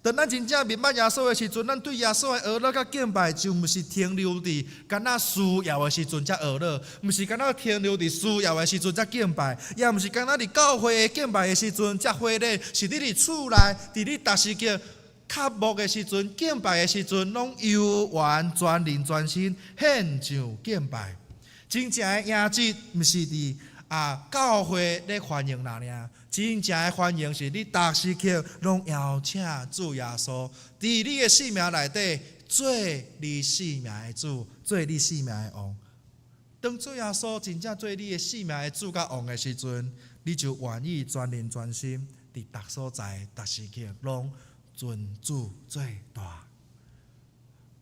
当咱真正明白耶稣的时阵，咱对耶稣的学乐甲敬拜，就毋是停留伫敢若需要的时阵才学乐，毋是敢若停留伫需要的时阵才敬拜，也毋是敢若伫教会的敬拜的时阵才回礼，是你伫厝内，伫你逐时叫刻薄的时阵、敬拜的时阵，拢悠完全人全心献上敬拜。真正的赢志，毋是伫教会咧欢迎人尔。真正的欢迎是你逐时刻拢邀请主耶稣，伫你的生命内底做你生命的主，做你生命的王。当主耶稣真正做你的生命的主甲王的时阵，你就愿意全人全心伫逐所在、逐时刻拢尊主最大。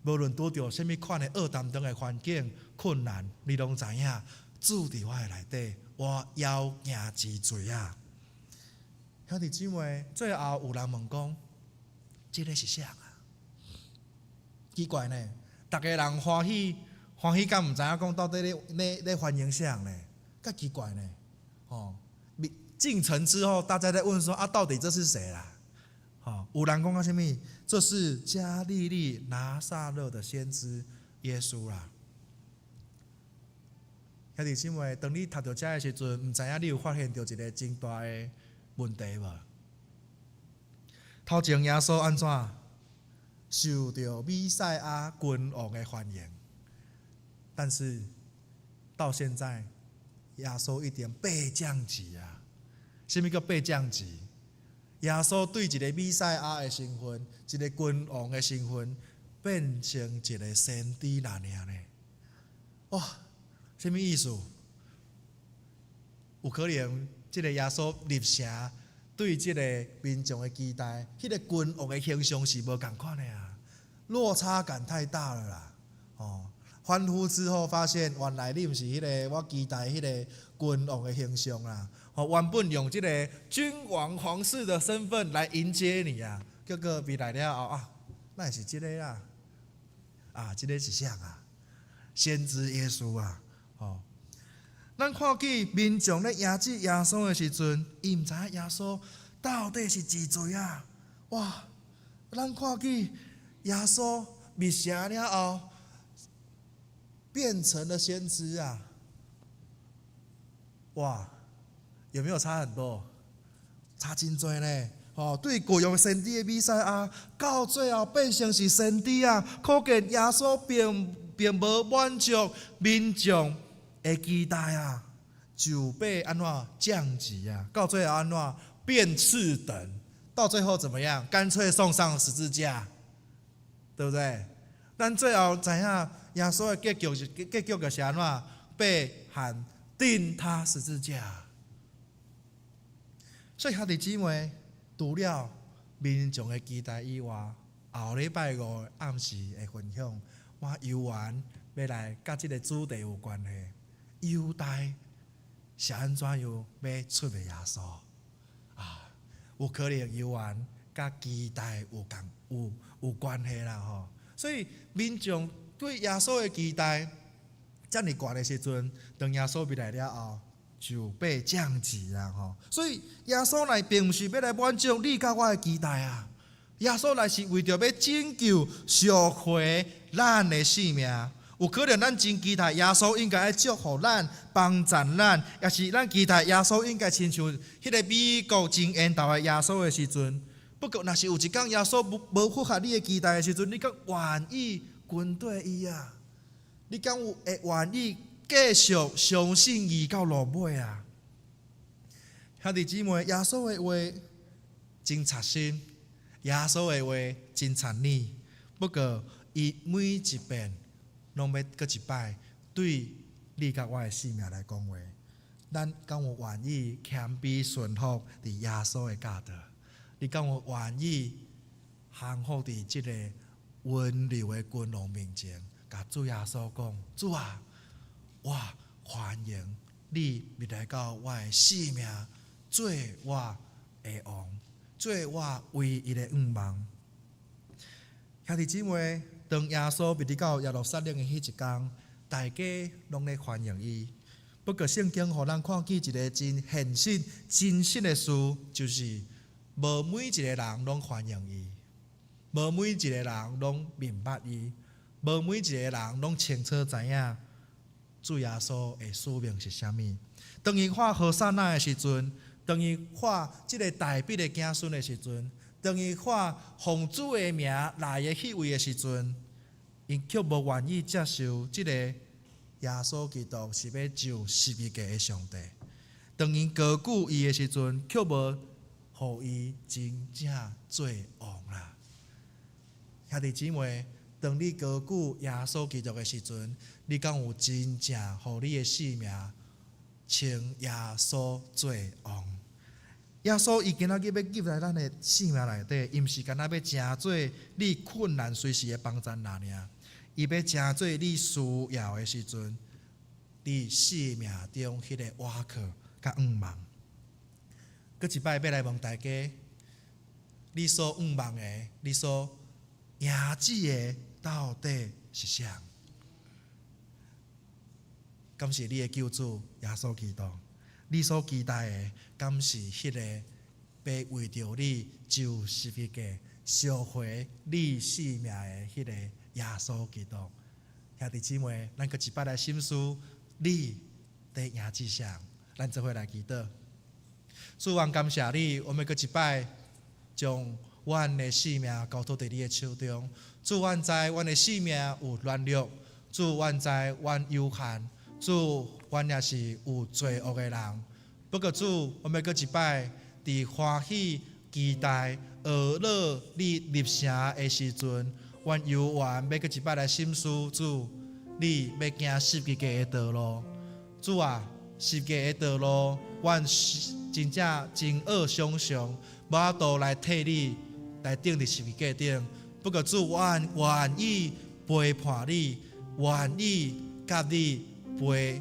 无论拄着什么款的恶淡当的环境、困难，你拢知影主伫我的内底，我要赢之罪啊！兄弟姊妹，最后有人问讲，这个是啥啊？奇怪呢，大家人欢喜，敢唔知影讲到底咧欢迎啥呢？介奇怪呢，进城之后，大家在问说到底这是谁啦？有人讲到什么？这是加利利拿撒勒的先知耶稣啦。兄弟姊妹，当你读到这的时阵，唔知影你有发现到一个真大的问题无？头前耶稣安怎受到弥赛亚君王的欢迎，但是到现在，耶稣一点被降级啊！什么叫被降级？耶稣对一个弥赛亚的身份，一个君王的身份，变成一个先知那样呢？哇！什么意思？有可能这个耶稣入城，对这个民众的期待，迄个君王的形象是无同款的啊，落差感太大了啦！欢呼之后发现，原来你毋是迄个我期待迄个君王的形象啦。原本用这个君王皇室的身份来迎接你啊，结果未来了后啊，那是这个啊，这个是啥啊？先知耶稣啊！咱看见民众咧压制耶稣的时阵，伊毋知影耶稣到底是几罪啊？哇！咱看见耶稣入城了后，变成了先知啊！哇！有没有差很多？差真多呢！对旧约先知的弥赛亚，到最后变成是先知啊！可见耶稣并无满足民众的期待啊，就被安怎降级啊？到最后安怎变次等？到最后怎么样？干脆送上十字架，对不对？咱最后知影耶稣的结局就是安怎？被喊钉他十字架。所以兄弟姊妹，除了民众的期待以外，后礼拜五暗时的分享，我犹原要来甲这个主题有关系。犹大是安怎样要出卖耶稣啊？有可能犹原甲期待有关系啦吼。所以民众对耶稣的期待遮尔悬的时阵，当耶稣来了后，就被降级啦吼。所以耶稣来并不是要来满足你甲我的期待啊，耶稣来是为着要拯救赎回咱的性命。有可能咱真期待耶稣应该来祝福咱、帮助咱，也是咱期待耶稣应该亲像迄个美国真缘投的耶稣的时阵。不过，若是有一天耶稣无符合你的期待的时阵，你敢愿意跟对伊啊？你敢有会愿意继续相信伊到落尾啊？兄弟姊妹，耶稣的话真扎心，耶稣的话真残忍。不过，伊每一遍拢要搁一摆对你甲我的性命来讲话。咱敢有愿意谦卑顺服伫耶稣的教导？你敢有愿意降服伫即个温柔的君王面前，甲主耶稣讲：主啊，我欢迎你入来到我的性命，做我的王，做我唯一的愿望。兄弟姊妹，当耶稣入到耶路撒冷的迄一天，大家拢咧欢迎伊。不过圣经互咱看见一个真现实、真实的事，就是无每一个人拢欢迎伊，无每一个人拢明白伊，无每一个人拢清楚知影主耶稣的使命是啥物。当伊画何塞那的时阵，当伊画即个大笔的子孙的时阵，当伊画奉主的名来的迄位的时阵，因却无愿意接受即个耶稣基督是要救十字架的上帝。当因高举伊的时阵，却无互伊真正做王啦。兄弟姊妹，当你高举耶稣基督的时阵，你敢有真正互你的性命称耶稣做王？耶稣伊今仔日要入来咱的性命内底，伊毋是干那要成做你困难随时的帮助人尔，伊要成做你需要的时阵，你生命中迄个瓦靠甲愿望。搁一摆要来问大家，你所愿望的，你所赢子的，到底是啥？敢是你的救主耶稣基督？你所期待的，敢是迄个被为着你就十字架赎回你性命的迄个耶稣基督。兄弟姊妹，咱搁一摆来审视你在赢之上，咱做伙来祈祷。主，我感谢你，我们搁一摆将阮的性命交托伫你的手中。主，阮知阮的性命有软弱，主，阮知阮有限，主，阮也是有罪恶的人。不过主，我们搁一摆伫欢喜期待学乐你入城的时阵，阮犹原要搁一摆来审视主，你要行十字架的道路。主啊，十字架的道路，阮真正真恶想象，无法度来替你来钉伫十字架顶。不过主，阮愿意陪伴你，愿意甲你陪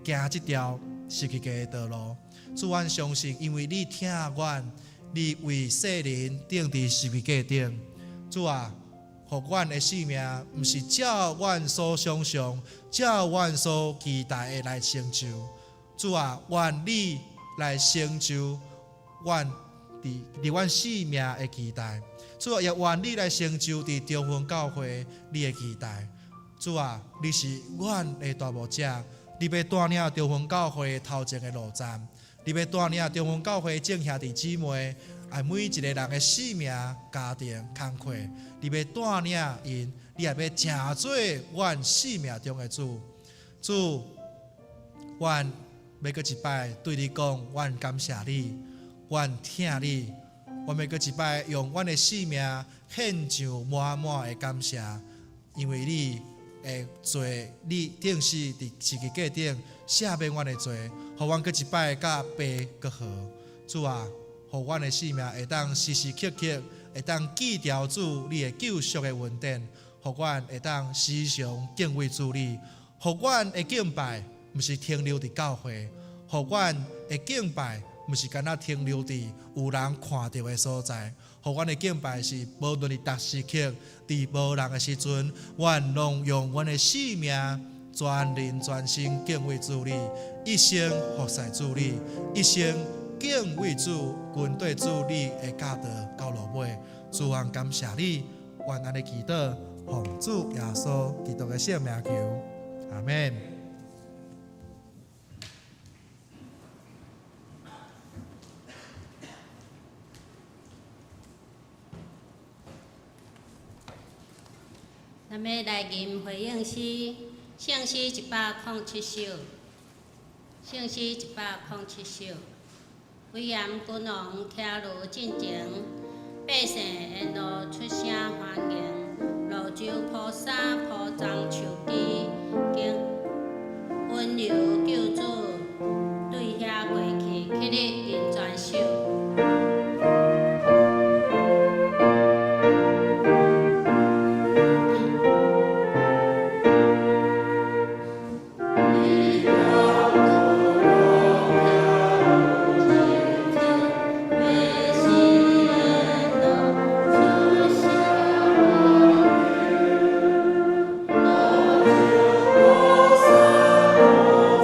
行这条十字架的道路。主，阮相信，因为你听阮，你为世人钉伫十字架顶。主啊，互阮的性命，毋是照阮所想象、照阮所期待的来成就。主啊，愿你来成就阮伫阮性命的期待。主啊，也愿你来成就伫中分教会你的期待。主啊，你是阮的大牧者，你要带领中分教会头前的路站，你要带领中分教会众兄弟姊妹，爱每一个人的性命、家庭、工课，你要带领因，你也要成做阮性命中的主。主，阮要搁一摆对你讲，阮感谢你，阮听你。我要搁一摆用阮的性命献上满满的感谢，因为你的罪，你定是伫十字架顶赦免阮的罪，互阮搁一摆甲爸搁好。主啊，互阮的性命会当时时刻刻会当记牢主你的救赎的恩典，互阮会当时常敬畏主你，互阮的敬拜毋是停留伫教会，互阮的敬拜毋是干那停留伫有人看到的所在，互阮的敬拜是无论伫逐时刻，伫无人的时阵，阮拢用阮的性命全人全心敬畏主你，一生服侍主你，一生敬畏主，跟对主你的教导到落尾。主啊，感谢你，愿安尼祈祷，奉主耶稣基督的圣名求，阿们。咱要来吟回应诗，圣诗107首，圣诗107首。威严君王徛如进前，百姓沿路出声欢迎，路州菩萨铺张树枝，经温柔救主对遐过去，乞日人全守。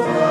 我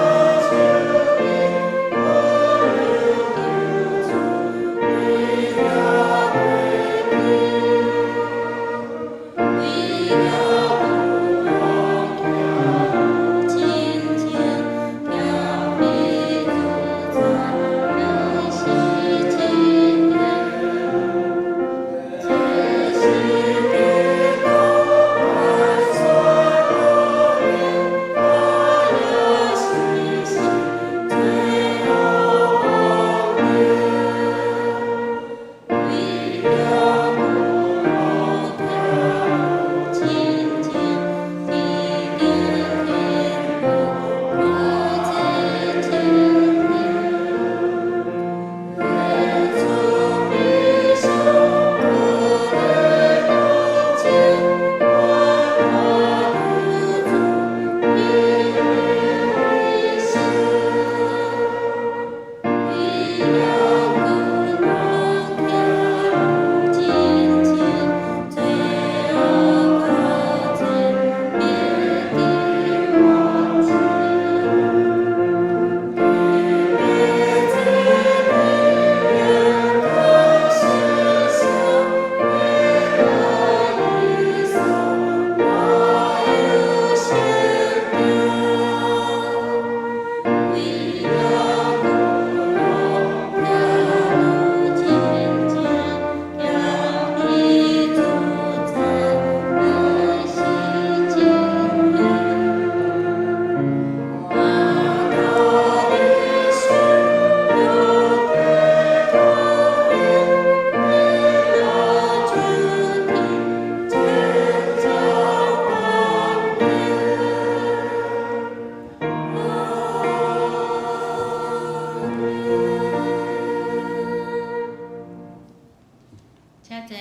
请坐。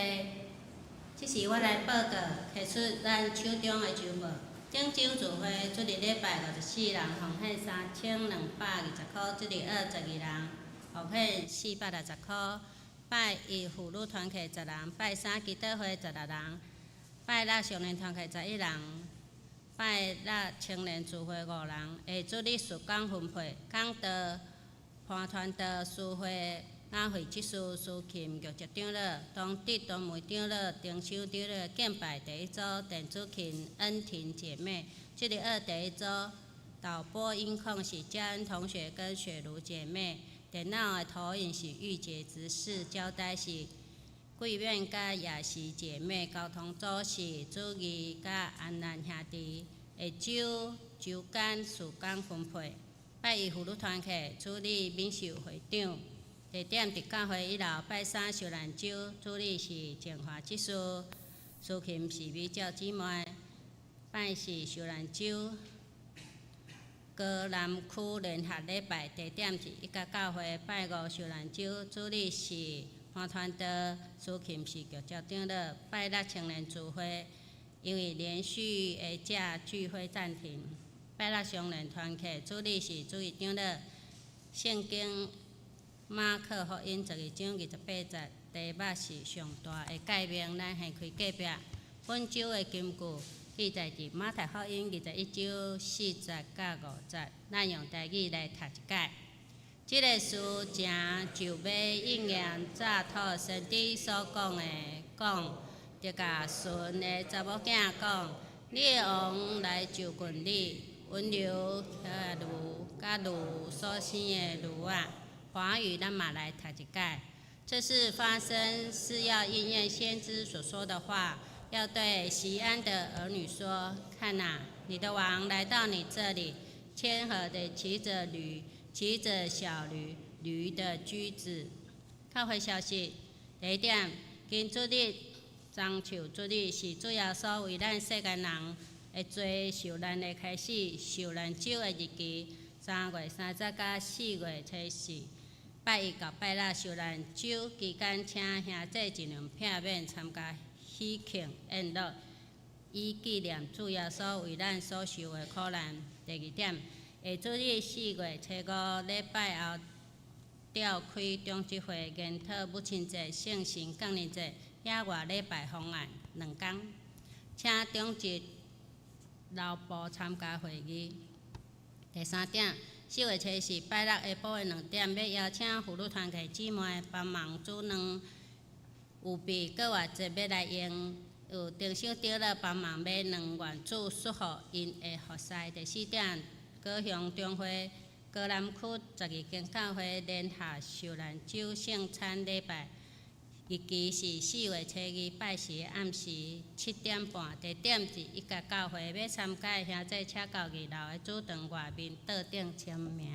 即是我来报告，摕出咱手中的周报。顶周聚会，即日礼拜54人，奉献3220块；即日22人，奉献460块。拜一妇女团契10人，拜三基督会16人，拜六少年团契11人，拜六青年聚会5人。下主日事工分配，讲道潘传道书会雅会执事苏琴玉节长老，东德东梅长老，丁修长老，敬拜第一组电子琴恩婷姐妹。即日第一组导播音控是嘉恩同学跟雪茹姐妹。电脑的投影是玉洁执事，交代是桂苑甲雅琪姐妹，交通组是主义甲安兰兄弟。下周周间事工分配，拜一妇女团契主理敏秀会长，地点伫教会1楼。拜三受难周主理是净华执事，苏琴是美教姊妹。拜四受难周。高南区联合礼拜，地点是一家教会。拜五受难周主理是潘传道，苏琴是玉教长老。拜六青年聚会，因为连续假聚会暂停。拜六少年团契主理是主义长老。圣经马可福音12章28节，题目是上大的诫命，咱掀开隔壁。本周的金句。记载伫马太福音21章4节甲5节，咱用台语来读一解。即个事正就要应验早托先知所讲的，讲着甲顺的查某囝讲：你的王来就近你，温柔如甲如所生的如啊。华语咱嘛来读一解。这是发生，是要应验先知所说的话。要对锡安的儿女说：看哪，你的王来到你这里，谦和地骑着驴，骑着小驴，驴的驹子。较回消息，第一点，今主日中秋主日是主要所为咱世间人会做受难的开始，受难周的日期3月30日到4月初4。拜一到拜六受难周期间，请兄弟尽量避免参加喜庆宴乐，以纪念主耶稣为咱所受的苦难。第二点，下主日4月初5礼拜后召开中执会研讨母亲节、圣神降临节、野外礼拜方案2天，请中执老部参加会议。第三点，4月初4拜六下晡的2点，要邀请妇女团契姊妹帮忙煮两。有备搁偌济要来用，有丁小长老帮忙买2原子束互因的服侍。第4点，高雄中会高南区12间教会联合受难周圣餐礼拜，日期是4月初2拜四暗时7点半，地点是一家教会。要参加的兄弟请到2楼的主堂外面桌顶签名。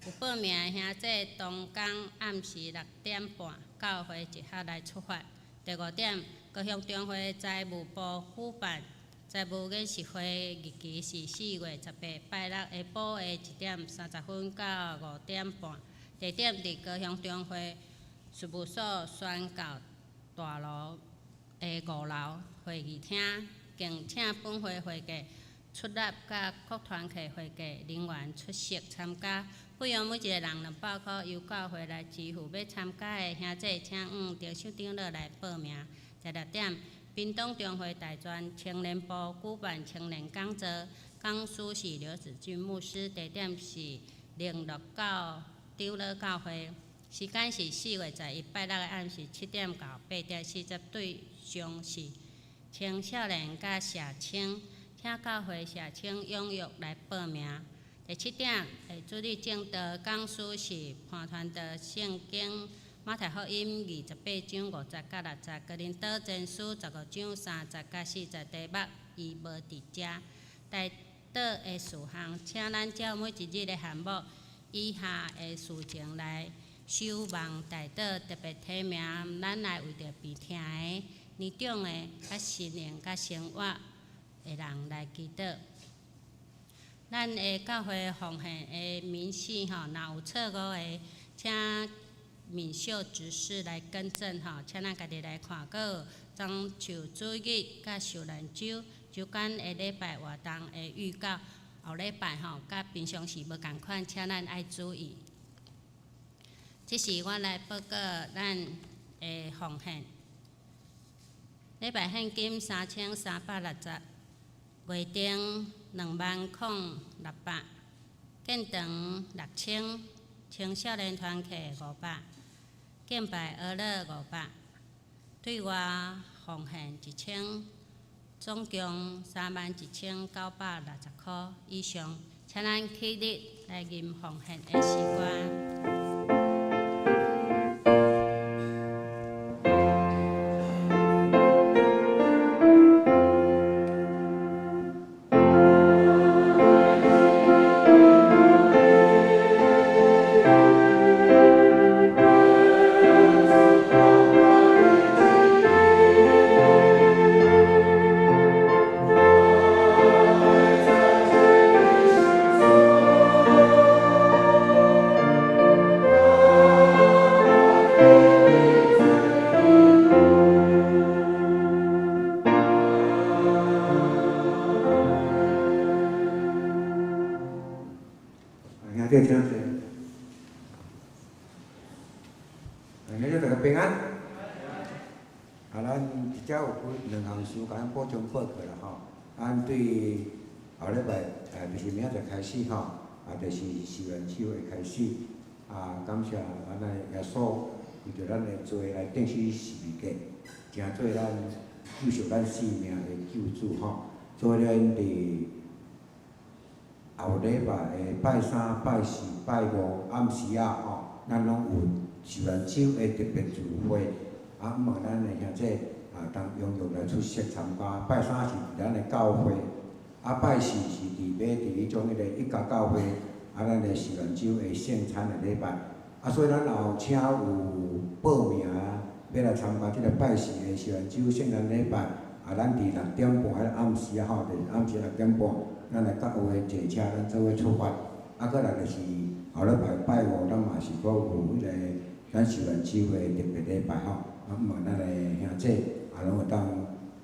有报名的兄弟，当天暗时6点半，教会一刻来出发。第5点，高雄中会财务部举办财务研习会，日期是4月18拜六下晡的1点30分到5点半，地点伫高雄中会事务所宣教大楼的5楼会议厅，敬请本会会计、出纳甲各团契会计人员出席参加。费用每一个人200块，由教会来支付。要参加的兄弟，请丁小长老来报名。第6点，屏东中会大专青年部举办青年讲座，讲师是刘子俊牧师，地点是069长老教会，时间是4月11拜六的暗时7点到8点40，对象是青少年甲社青，请教会社青踊跃来报名。第7点，下主日正道讲师是潘传道圣经马太福音28章50到60，哥林多前书15章30到40，题目伊无伫遮。大道的事项，请咱照每一日的项目以下的事情来守望大道，特别提名咱来为着病痛的、年长的、甲失灵、甲生活的人来祈祷。咱的教会奉献的民事若有错误的，请面小执事来更正吼，请咱家己来看，搁中秋主日甲受难酒，酒间下礼拜活动会预告，后礼拜吼，甲平常时无共款，请咱爱注意。这是我来报告咱的奉献。礼拜现金3360，月顶20600，建堂6000，青少年团契500，敬拜儿乐500，对外奉献1000，总共31960块以上。请咱起立来吟奉献的诗歌。对，请坐。大家大家平安。咱只有2项事，甲咱补充报告啦吼。咱对后礼拜就是明仔载开始吼，就是受难酒会开始。感谢咱的耶稣为着咱的罪来钉死十字架，成做咱救赎咱性命的救主吼。所以咱伫后礼拜的拜3、拜4、拜5暗时吼，咱拢有受难酒的特别聚会。毋望咱的兄弟当踊跃来出席参加。拜3是伫咱的教会，拜4是伫迄种一家教会，咱的受难酒的圣餐的礼拜。所以咱后请有报名要来参加即个拜4的受难酒圣餐礼拜。咱伫6点半暗时吼，就是暗时6点半。咱来甲有诶坐车，咱做伙出发。搁来就是后礼拜拜5，咱嘛是搁有迄个咱受难酒诶特别礼拜吼。毋望咱诶兄弟拢会当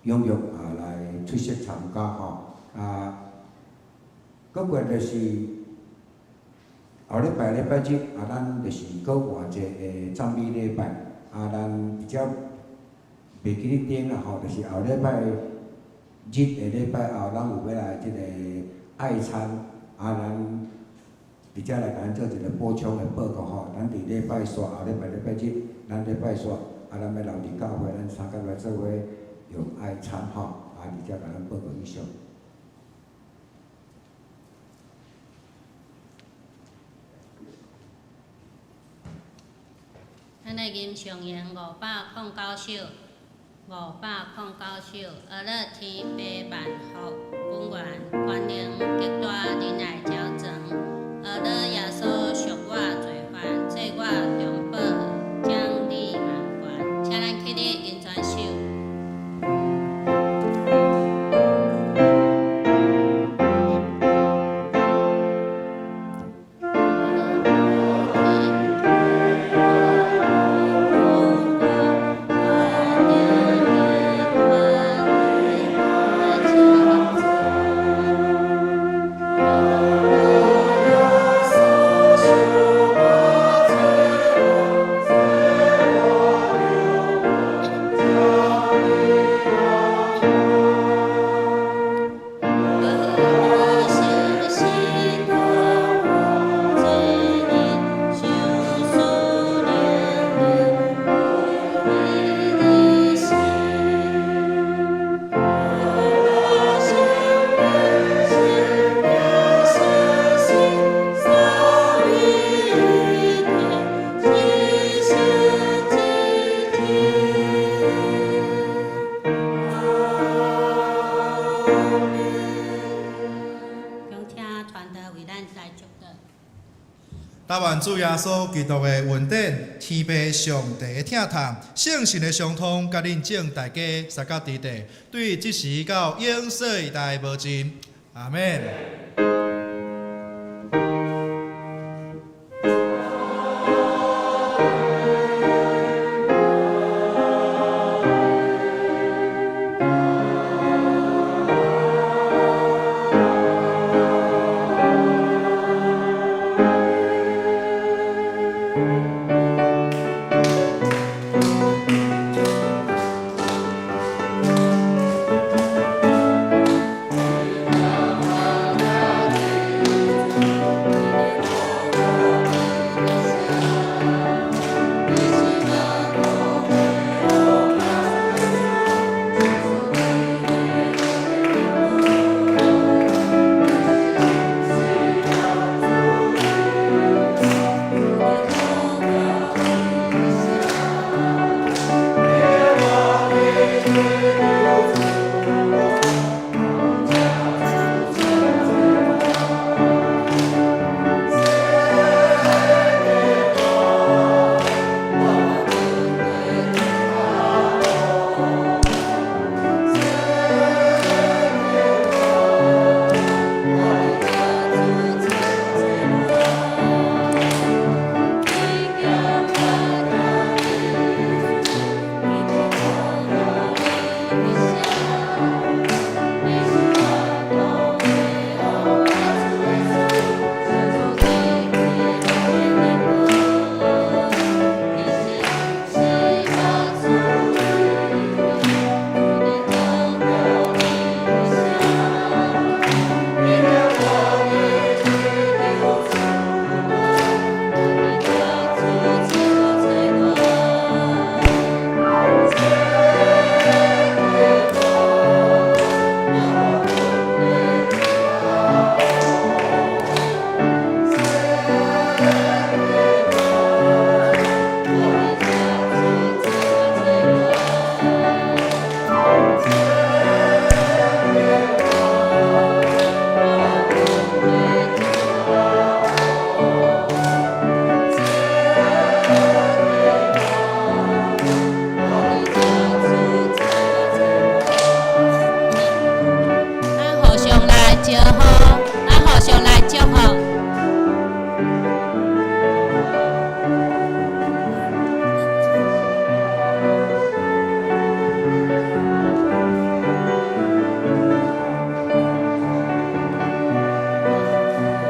踊跃来出席参加吼。搁过就是后礼拜日，咱就是搁换一个赞美礼拜。咱比较袂记咧顶啦吼，就是后礼拜日的礼拜后，咱有要来即个爱餐，咱直接来甲咱做一个补充的报告吼。咱伫礼拜煞，后礼拜日，咱礼拜煞，咱要留伫教会，咱3个来做伙用爱餐吼，直接甲咱报告以上。咱来吟上言509首，509首，阿乐天父万福，本愿观音极大仁爱矫正，阿乐耶稣赎我罪犯，做我中保，奖励万贯，请咱起立吟全首。但愿主耶稣基督的恩典、天父上帝的疼痛、圣神的相通，甲恁众大家三角地地，对即时到永世代无尽。阿免。